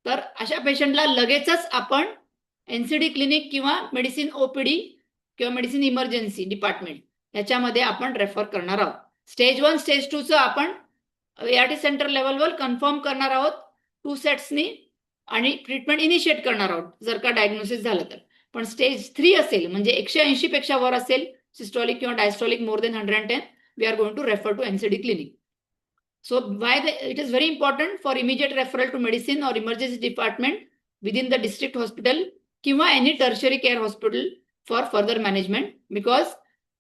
तर अशा पेशंटला लगेचच आपण एनसीडी क्लिनिक किंवा मेडिसिन ओपीडी किंवा मेडिसिन इमर्जन्सी डिपार्टमेंट याच्यामध्ये आपण रेफर करणार आहोत. स्टेज 1 स्टेज 2 चं आपण एआरटी सेंटर लेवलवर कन्फर्म करणार आहोत 2 सेट्सनी आणि ट्रीटमेंट इनिशिएट करणार आहोत जर का डायग्नोसिस झालं तर. पण स्टेज 3 असेल म्हणजे 180 पेक्षा वर असेल systolic किंवा diastolic more than 110, we are going to refer to NCD clinic. So it is very important for immediate referral to medicine or emergency department within the district hospital किंवा any tertiary care hospital for further management, because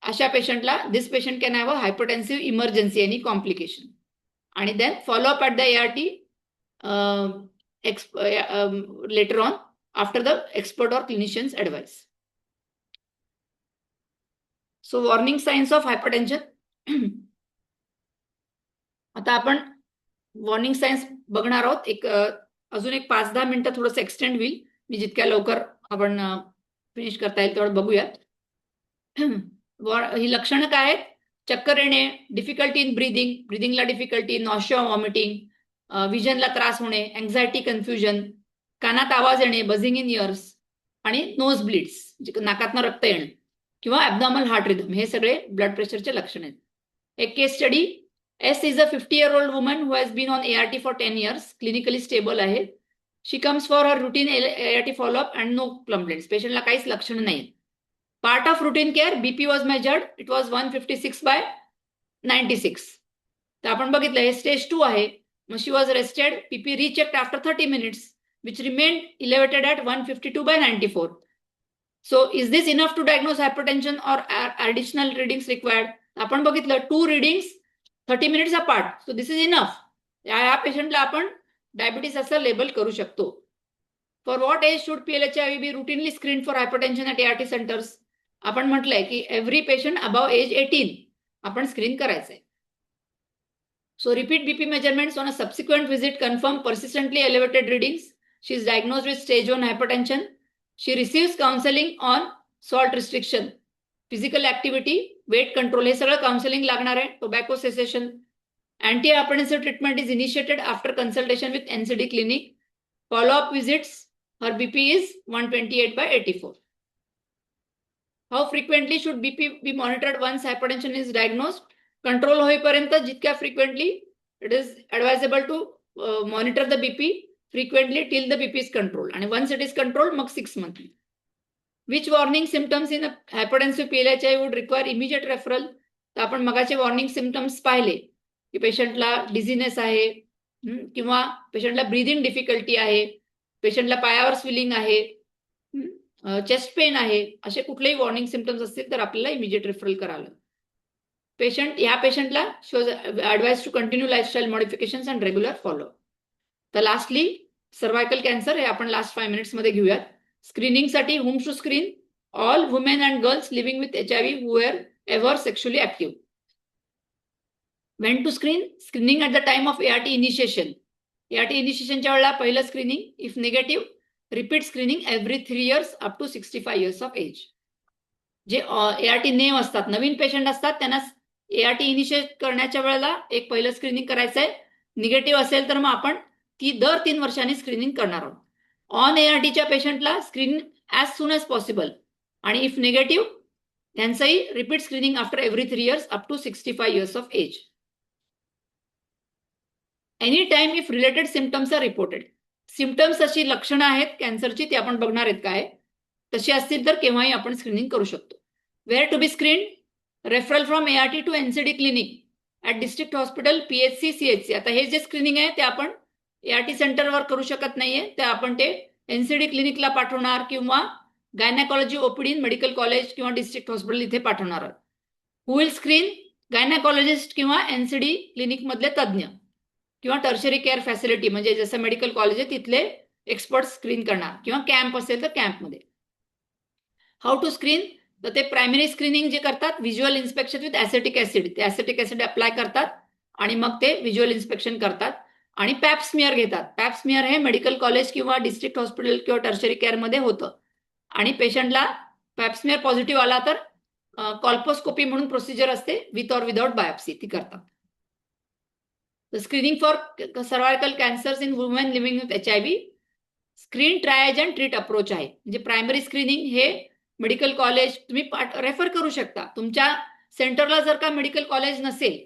अशा पेशंटला this patient can have a hypertensive emergency, any complication. आणि then follow up at the ART later on after the expert or clinician's advice. So warning signs of hypertension. आता आपण वॉर्निंग साइन्स बघणार आहोत. अजून एक 5-10 मिनिटं थोडंसं एक्सटेंड होईल. मी जितक्या लवकर आपण फिनिश करता येईल तेवढं बघूयात. ही लक्षणं काय आहेत? चक्कर येणे, डिफिकल्टी इन ब्रिदिंगला डिफिकल्टी, नॉशिया, व्हॉमिटिंग, विजनला त्रास होणे, अँझायटी, कन्फ्युजन, कानात आवाज येणे, बझिंग इन इयर्स आणि नोज ब्लीड्स, नाकातनं रक्त येणं किंवा ॲब्डॉमिनल हार्ट रिदम, हे सगळे ब्लड प्रेशरचे लक्षण आहेत. एक case study. S is a 50-year-old woman who has been on ART for 10 years, clinically stable आहे. She comes for her routine ART follow up and no complaints. पेशंटला काहीच लक्षण नाही. Part of routine care, BP was measured, it was 156/96. तर आपण बघितलं हे स्टेज 2 आहे. मग she was rested, BP rechecked after 30 minutes, which remained elevated at 152/94. So is this enough to diagnose hypertension or are additional readings required? आपण बघितलं 2 readings 30 minutes apart. So this is enough. या पेशंटला आपण डायबिटीस असं लेबल करू शकतो. For what age should PLHIV be routinely screened for hypertension at ART centers? आपण म्हटलंय की every patient above age 18 आपण स्क्रीन करायचंय. So repeat BP measurements on a subsequent visit confirm persistently elevated readings. She is diagnosed with stage 1 hypertension. She receives counseling on salt restriction, physical activity, weight control, हे सगळं काउन्सिलिंग लागणार आहे. Tobacco cessation. Anti hypertensive treatment is initiated after consultation with NCD clinic. Follow up visits. Her BP is 128/84. How frequently should BP be monitored once hypertension is diagnosed? Control होईपर्यंत जितक्या frequently it is advisable to monitor the BP frequently till the BP is controlled, and once it is controlled, मग 6 monthly. Which warning symptoms in a hypertensive PLHI would require immediate referral? तर आपण मगाचे वॉर्निंग सिम्पटम्स पाहिले की पेशंटला डिझीनेस आहे किंवा पेशंटला ब्रीदिंग डिफिकल्टी आहे, पेशंटला पायावर स्विलिंग आहे, चेस्ट पेन आहे, असे कुठलेही वॉर्निंग सिम्पटम्स असतील तर आपल्याला इमिजिएट रेफरल करावं. ह्या पेशंटला advise to continue lifestyle modifications and regular follow. तर लास्टली सर्वायकल कॅन्सर, हे आपण लास्ट 5 minutes मध्ये घेऊयात. स्क्रीनिंगसाठी whom to screen all women and girls living with HIV who are ever sexually active. When to screening at the time of ART initiation. ART इनिशिएशनच्या वेळेला पहिलं screening, if negative repeat screening every 3 years up to 65 years of age. जे ART नेम असतात, नवीन पेशंट असतात, त्यांना ART इनिशिएट करण्याच्या वेळेला एक पहिलं स्क्रीनिंग करायचं आहे. निगेटिव्ह असेल तर मग आपण ती दर 3 वर्षांनी स्क्रीनिंग करणार आहोत. ऑन ARTच्या पेशंटला screen as soon as possible, आणि इफ निगेटिव्ह त्यांचंही repeat screening after every 3 years up to 65 years of age. Any time if related symptoms are reported. Symptoms अशी लक्षणं आहेत कॅन्सरची, ती आपण बघणार आहेत काय, तशी असतील तर केव्हाही आपण स्क्रीनिंग करू शकतो. Where to be screen? Referral from ART to NCD clinic at district hospital, PHC, CHC. आता हे जे स्क्रीनिंग आहे ते आपण ART सेंटरवर करू शकत नाहीये, ते आपण ते NCD क्लिनिकला पाठवणार किंवा गायनेकॉलॉजी OPD मेडिकल कॉलेज किंवा डिस्ट्रिक्ट हॉस्पिटल इथे पाठवणार आहोत. हु विल स्क्रीन? गायनेकॉलॉजिस्ट किंवा NCD क्लिनिक मधले तज्ज्ञ किंवा टर्शरी केअर फॅसिलिटी, म्हणजे जसं मेडिकल कॉलेज आहे तिथले एक्सपर्ट स्क्रीन करणार, किंवा कॅम्प असेल तर कॅम्पमध्ये. How to screen? तर ते प्रायमरी स्क्रीनिंग जे करतात, visual inspection with acetic acid, ते ॲसेटिक ॲसिड अप्लाय करतात आणि मग ते व्हिज्युअल इन्स्पेक्शन करतात आणि पॅप स्मिअर घेतात. पॅप स्मिअर हे मेडिकल कॉलेज किंवा डिस्ट्रिक्ट हॉस्पिटल किंवा टर्शरी केअरमध्ये होतं आणि पेशंटला पॅप्समियर पॉझिटिव्ह आला तर कॉल्पोस्कोपी म्हणून प्रोसिजर असते, विथ ऑर विदाउट बायोप्सी ती करतात. Screening for cervical cancers in women living with HIV screen, triage and treat approach आहे. म्हणजे प्रायमरी स्क्रीनिंग हे मेडिकल कॉलेज तुम्ही रेफर करू शकता. तुमच्या सेंटरला जर का मेडिकल कॉलेज नसेल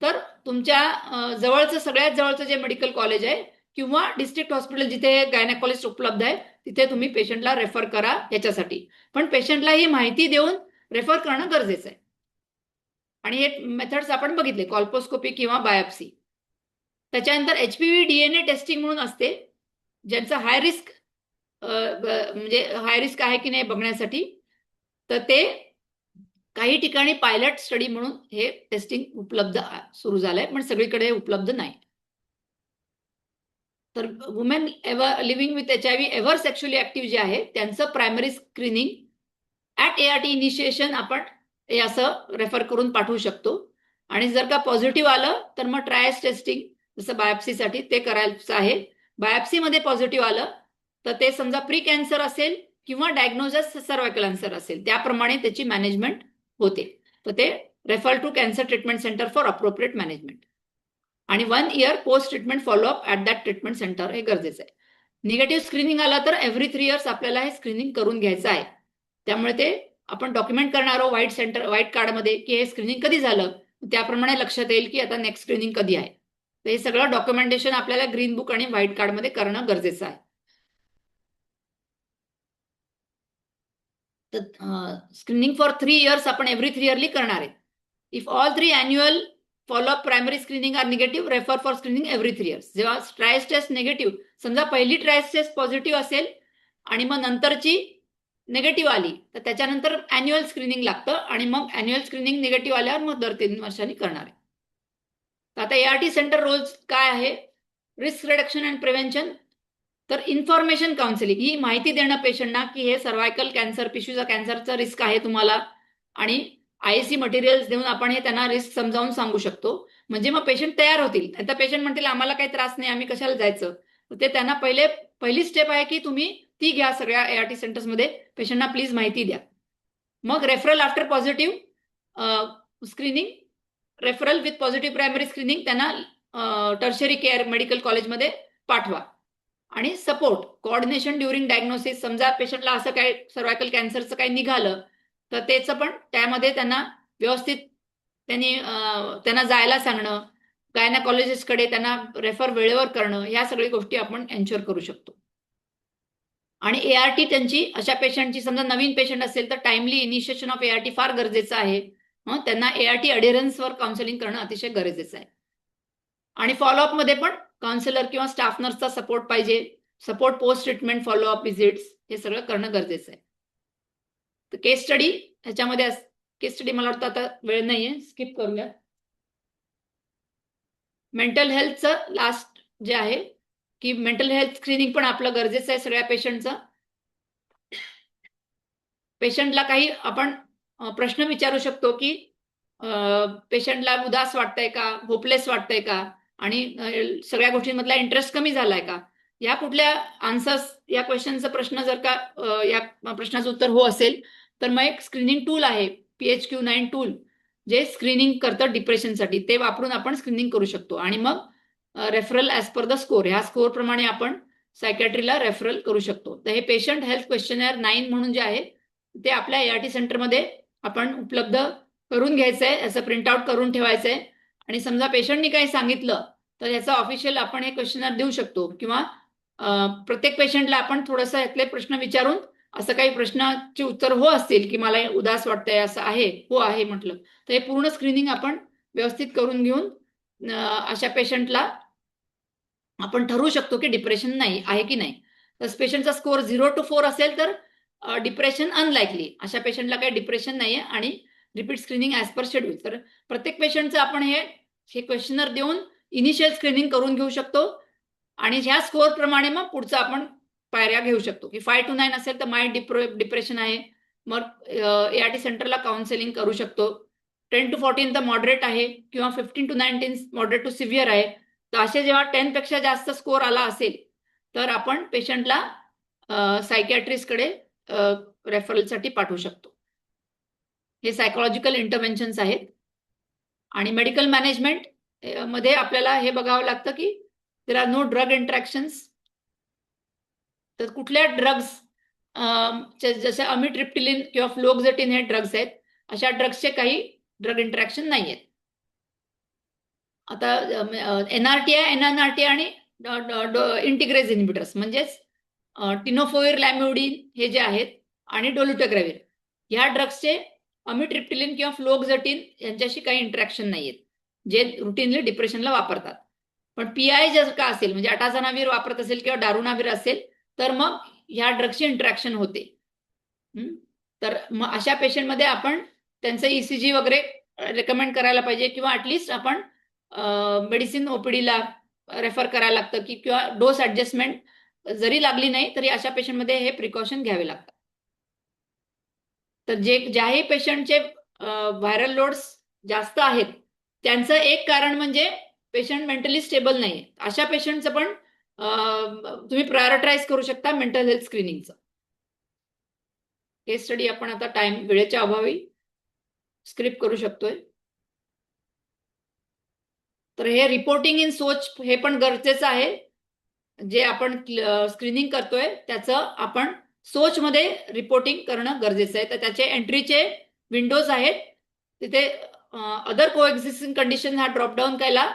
तर तुमच्या जवळचं सगळ्यात जवळचं जे मेडिकल कॉलेज आहे किंवा डिस्ट्रिक्ट हॉस्पिटल जिथे गायनेकॉलॉजिस्ट उपलब्ध आहे तिथे तुम्ही पेशंटला रेफर करा याच्यासाठी. पण पेशंटला ही माहिती देऊन रेफर करणं गरजेचं आहे. आणि हे मेथड्स आपण बघितले, कॉल्पोस्कोपी किंवा बायोप्सी. त्याच्यानंतर HPV DNA टेस्टिंग म्हणून असते, ज्यांचं हाय रिस्क म्हणजे हाय रिस्क आहे की नाही बघण्यासाठी. तर ते काही ठिकाणी पायलट स्टडी म्हणून हे टेस्टिंग उपलब्ध सुरू झालंय, पण सगळीकडे उपलब्ध नाही. तर women living with HIV ever sexually active जे आहे त्यांचं primary screening at ART initiation आपण हे असं रेफर करून पाठवू शकतो. आणि जर का पॉझिटिव्ह आलं तर मग ट्रायस टेस्टिंग जसं बायोप्सीसाठी ते करायचं आहे. बायोप्सीमध्ये पॉझिटिव्ह आलं तर ते समजा प्री कॅन्सर असेल किंवा डायग्नोसिस सर्वायकल कॅन्सर असेल त्याप्रमाणे त्याची मॅनेजमेंट होते. तर ते refer to cancer treatment centre for appropriate management. आणि 1 year post treatment follow up at that treatment centre हे गरजेचं आहे. निगेटिव्ह स्क्रीनिंग आला तर एव्हरी 3 इयर्स आपल्याला हे स्क्रीनिंग करून घ्यायचं आहे. त्यामुळे ते आपण डॉक्युमेंट करणार आहोत व्हाईट कार्डमध्ये की हे स्क्रीनिंग कधी झालं, त्याप्रमाणे लक्षात येईल की आता नेक्स्ट स्क्रीनिंग कधी आहे. तर हे सगळं डॉक्युमेंटेशन आपल्याला ग्रीन बुक आणि व्हाईट कार्डमध्ये करणं गरजेचं आहे. तर स्क्रीनिंग फॉर 3 इयर्स आपण एव्हरी 3 इयरली करणार आहे. If all 3 annual follow up primary screening are negative refer for screening every 3 years. जेव्हा ट्रायस टेस्ट निगेटिव्ह, समजा पहिली ट्रायस टेस्ट पॉझिटिव्ह असेल आणि मग नंतरची निगेटिव्ह आली तर त्याच्यानंतर अॅन्युअल स्क्रीनिंग लागतं आणि मग अॅन्युअल स्क्रीनिंग निगेटिव्ह आल्यावर मग दर 3 वर्षांनी करणार आहे. तर आता ART सेंटर रोल्स काय आहे? Risk reduction and prevention. तर इन्फॉर्मेशन काउन्सिलिंग ही माहिती देणं पेशंटना की हे सर्वायकल कॅन्सर, पिशवीचा कॅन्सरचा रिस्क आहे तुम्हाला, आणि IAC मटेरियल्स देऊन आपण हे त्यांना रिस्क समजावून सांगू शकतो. म्हणजे मग पेशंट तयार होतील. आता पेशंट म्हणतील आम्हाला काही त्रास नाही, आम्ही कशाला जायचं. तर ते त्यांना पहिली स्टेप आहे की तुम्ही ती घ्या सगळ्या ART सेंटर्समध्ये, पेशंटना प्लीज माहिती द्या. मग referral after positive screening, referral with positive primary screening त्यांना टर्शरी केअर मेडिकल कॉलेजमध्ये पाठवा. आणि सपोर्ट कोऑर्डिनेशन ड्युरिंग डायग्नोसिस. समजा पेशंटला असं काय सर्वायकल कॅन्सरचं काही निघालं तर त्याचं पण त्यामध्ये त्यांना व्यवस्थित त्यांना जायला सांगणं, गायनेकॉलॉजिस्टकडे त्यांना रेफर वेळेवर करणं, या सगळ्या गोष्टी आपण एन्श्योर करू शकतो. आणि ART त्यांची अशा पेशंटची, समजा नवीन पेशंट असेल तर टाइमली इनिशिएशन ऑफ ART फार गरजेचं आहे. त्यांना ART अडेरन्सवर काउन्सिलिंग करणं अतिशय गरजेचं आहे. आणि फॉलोअपमध्ये पण काउन्सिलर किंवा स्टाफ नर्सचा सपोर्ट पाहिजे. Support post treatment follow up visits हे सगळं करणं गरजेचं आहे. तर केस स्टडी ह्याच्यामध्ये केस स्टडी मला वाटतं आता वेळ नाहीये, स्किप करूया. मेंटल हेल्थचं लास्ट जे आहे की मेंटल हेल्थ स्क्रीनिंग पण आपलं गरजेचं आहे सगळ्या पेशंटचं. पेशंटला काही आपण प्रश्न विचारू शकतो की पेशंटला उदास वाटतंय का, होपलेस वाटतंय का, आणि सगळ्या गोष्टींमधला इंटरेस्ट कमी झालाय का, या कुठल्या आन्सर्स या क्वेश्चनचा प्रश्न जर का या प्रश्नाचं उत्तर हो असेल तर मग एक स्क्रीनिंग टूल आहे PHQ-9 टूल, जे स्क्रीनिंग करतं डिप्रेशनसाठी. ते वापरून आपण स्क्रीनिंग करू शकतो. आणि मग referral as per the score, ह्या स्कोर प्रमाणे आपण सायकॅट्रीला रेफरल करू शकतो. तर हे पेशंट हेल्थ क्वेश्चनर 9 म्हणून जे आहे ते आपल्या ART सेंटरमध्ये आपण उपलब्ध करून घ्यायचंय, याचं प्रिंटआउट करून ठेवायचंय. आणि समजा पेशंटनी काही सांगितलं तर याचा ऑफिशियल आपण हे क्वेश्चनर देऊ शकतो, किंवा प्रत्येक पेशंटला आपण थोडंसं यातले प्रश्न विचारून, असं काही प्रश्नाची उत्तर हो असतील की मला उदास वाटतंय, असं आहे, हो आहे म्हटलं, तर हे पूर्ण स्क्रीनिंग आपण व्यवस्थित करून घेऊन अशा पेशंटला आपण ठरवू शकतो की डिप्रेशन नाही आहे की नाही. तर पेशंटचा स्कोर 0 to 4 असेल तर डिप्रेशन अनलाइकली, अशा पेशंटला काही डिप्रेशन नाहीये आणि repeat screening as per schedule. तर प्रत्येक पेशंटचं आपण हे क्वेश्चनर देऊन इनिशियल स्क्रीनिंग करून घेऊ शकतो. आणि ह्या स्कोर प्रमाणे मग पुढचं आपण पायऱ्या घेऊ शकतो की 5 to 9 असेल तर माइल्ड डिप्रेशन आहे, मग ART सेंटरला काउन्सिलिंग करू शकतो. 10 to 14 तर मॉडरेट आहे, किंवा 15 to 19 मॉडरेट टू सिव्हिअर आहे. तर असे जेव्हा 10 पेक्षा जास्त स्कोर आला असेल तर आपण पेशंटला सायकॅट्रिस्टकडे रेफरलसाठी पाठवू शकतो. हे सायकोलॉजिकल इंटरव्हेन्शन्स आहेत. आणि मेडिकल मॅनेजमेंट मध्ये आपल्याला हे बघावं लागतं की there are no drug interactions. तर कुठल्या ड्रग्स जसे अमिट्रिप्टिलिन किंवा फ्लोक्झेटिन हे ड्रग्स आहेत, अशा ड्रग्सचे काही ड्रग इंटरॅक्शन नाही आहेत. आता NRTI, NNRTI आणि इंटिग्रेज इन्हिबिटर्स म्हणजेच टिनोफोइर लॅम्युडिन हे जे आहेत आणि डोलुटेग्राविर ह्या ड्रग्सचे अमिट्रिप्टिलिन किंवा फ्लोक्झेटिन यांच्याशी काही इंटरॅक्शन नाही आहेत, जे रुटीनली डिप्रेशनला वापरतात. पण PI जर का असेल म्हणजे अटाझानाविर वापरत असेल किंवा दारुनाविर असेल तर मग ह्या ड्रग्सची इंटरॅक्शन होते. तर मग अशा पेशंटमध्ये आपण त्यांचं ECG वगैरे रेकमेंड करायला पाहिजे किंवा ॲटलिस्ट आपण मेडिसिन OPDला रेफर करायला लागतं की किंवा डोस ॲडजस्टमेंट जरी लागली नाही तरी अशा पेशंटमध्ये हे प्रिकॉशन घ्यावे लागतात. तर ज्याही पेशंटचे व्हायरल लोड्स जास्त आहेत त्यांचं एक कारण म्हणजे पेशंट मेंटली स्टेबल नाही. अशा पेशंटचं पण तुम्ही प्रायोरिटाईज करू शकता मेंटल हेल्थ स्क्रीनिंगचं. केस स्टडी आपण आता वेळेच्या अभावी स्क्रिप्ट करू शकतोय. तर हे रिपोर्टिंग इन सोच हे पण गरजेचं आहे. जे आपण स्क्रीनिंग करतोय त्याचं आपण सोचमध्ये रिपोर्टिंग करणं गरजेचं आहे. तर त्याचे एंट्रीचे विंडोज आहेत. तिथे अदर कोएक्झिस्टिंग कंडिशन हा ड्रॉपडाऊन केला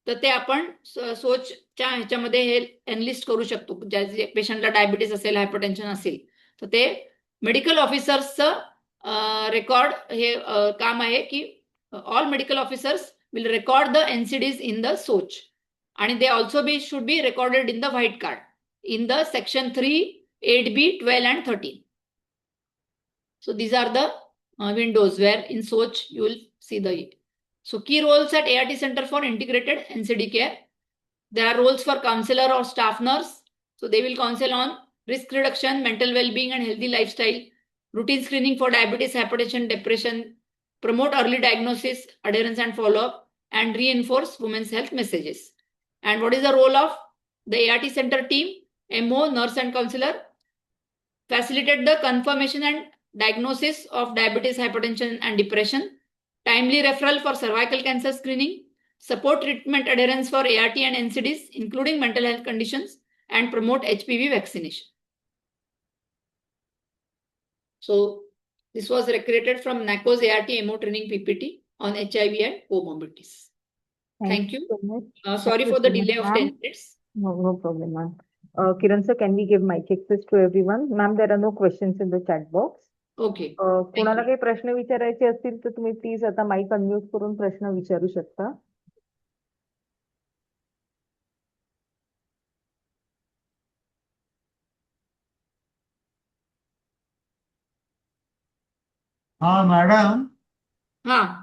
तर ते आपण सोचच्या ह्याच्यामध्ये हे एनलिस्ट करू शकतो. ज्या पेशंटला डायबिटीस असेल, हायपरटेन्शन असेल तर ते मेडिकल ऑफिसर्सचं रेकॉर्ड हे काम आहे की all medical officers will record the NCDs in the SOCH and they also should be recorded in the white card in the section 3, 8B, 12 and 13. So these are the windows where in SOCH you will see the. So key roles at ART Center for Integrated NCD Care. There are roles for counselor or staff nurse. So they will counsel on risk reduction, mental well-being and healthy lifestyle, routine screening for diabetes, hypertension, depression, promote early diagnosis, adherence and follow-up, and reinforce women's health messages. And what is the role of the ART Center team? MO, nurse and counselor, facilitate the confirmation and diagnosis of diabetes, hypertension and depression, timely referral for cervical cancer screening, support treatment adherence for ART and NCDs, including mental health conditions, and promote HPV vaccination. So this was recruited from NACO's ART MO training PPT on HIV and comorbidities. Thank you. so much. Sorry Thank you for the so much, delay of ma'am. 10 minutes. No problem, ma'am. Kiran sir, can we give mic access to everyone? Ma'am, there are no questions in the chat box. Okay. कोणाला काही प्रश्न विचारायचे असतील तर तुम्ही प्लीज आता माईक अनम्यूट करून प्रश्न विचारू शकता. हाँ मैडम, हाँ,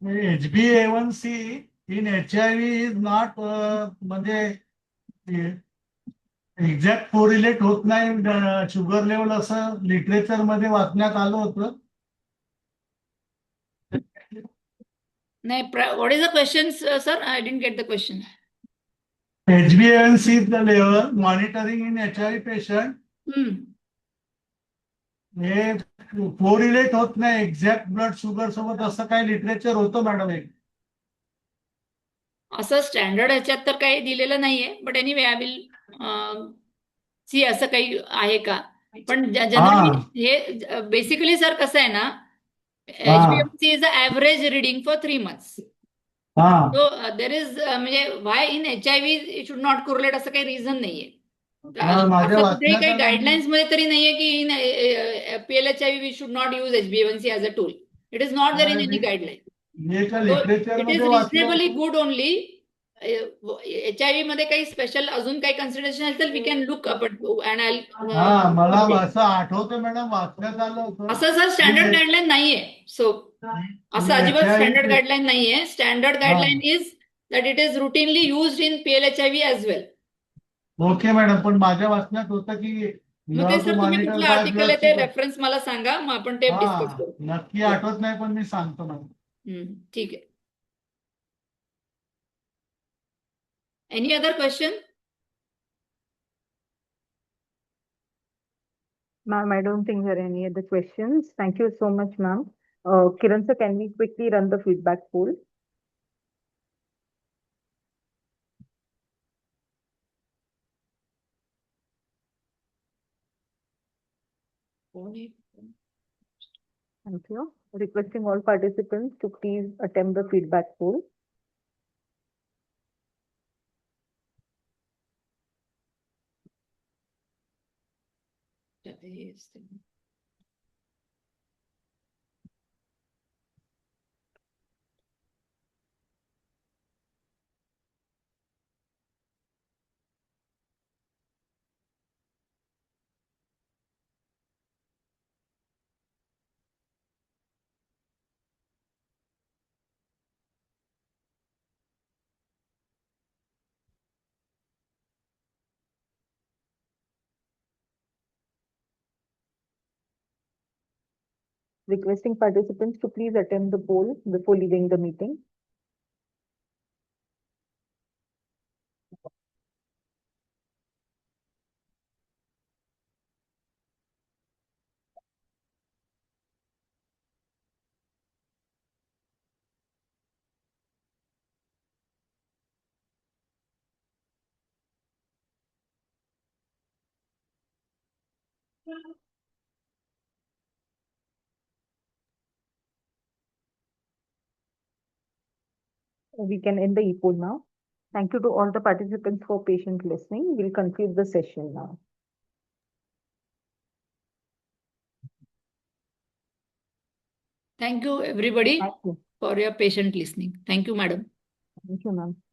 HbA1c in HIV is not म्हणजे एक्झॅक्ट कोरिलेट होत नाही शुगर लेवल असं लिटरेचर मध्ये वाचण्यात आलं होतं. नहीं, what is the question, sir? I didn't get the question. HbA1c level monitoring in HIV patient हे कोरिलेट होत नाही एक्झॅक्ट ब्लड शुगर सोबत असं काही लिटरेचर होतं मॅडम. एक असं स्टँडर्ड ह्याच्यात तर काही दिलेलं नाहीये, but anyway I will see असं काही आहे का. पण जनरली हे बेसिकली सर कसं आहे ना, HbA1c is a average reading for 3 months. So there is म्हणजे why in HIV should not correlate असं काही रिझन नाहीये. असं कुठेही काही गाईडलाईन्स मध्ये तरी नाहीये की in PLHIV we should not use HbA1c as a tool. It is not there in any guideline. It is reasonably good only. HIV मध्ये काही स्पेशल अजून काही कन्सिडरेशन असेल तर वी कॅन लुक अप मला असं आठवतं मॅडम वाचण्यात आलं होतं. असं सर स्टँडर्ड गाईडलाईन नाहीये. सो असं अजिबात स्टँडर्ड गाईडलाईन नाहीये. Standard guideline is that it is routinely used in PLHIV as well. Okay madam, पण माझ्या वाचण्यात होतं की मग ते सर तुम्ही कुठलं आर्टिकल आहे ते रेफरन्स मला सांगा, मग आपण ते डिस्कस करू. नक्की आठवत नाही पण मी सांगतो मॅडम. ठीक आहे. Any other question? Ma'am, I don't think there are any other questions. Thank you so much, ma'am. Kiran sir, can we quickly run the feedback poll? Thank you. Requesting all participants to please attempt the feedback poll. Requesting participants to please attempt the poll before leaving the meeting. We can end the e-poll now. Thank you to all the participants for patient listening. We'll conclude the session now. Thank you, everybody, Thank you. for your patient listening. Thank you, madam. Thank you, ma'am.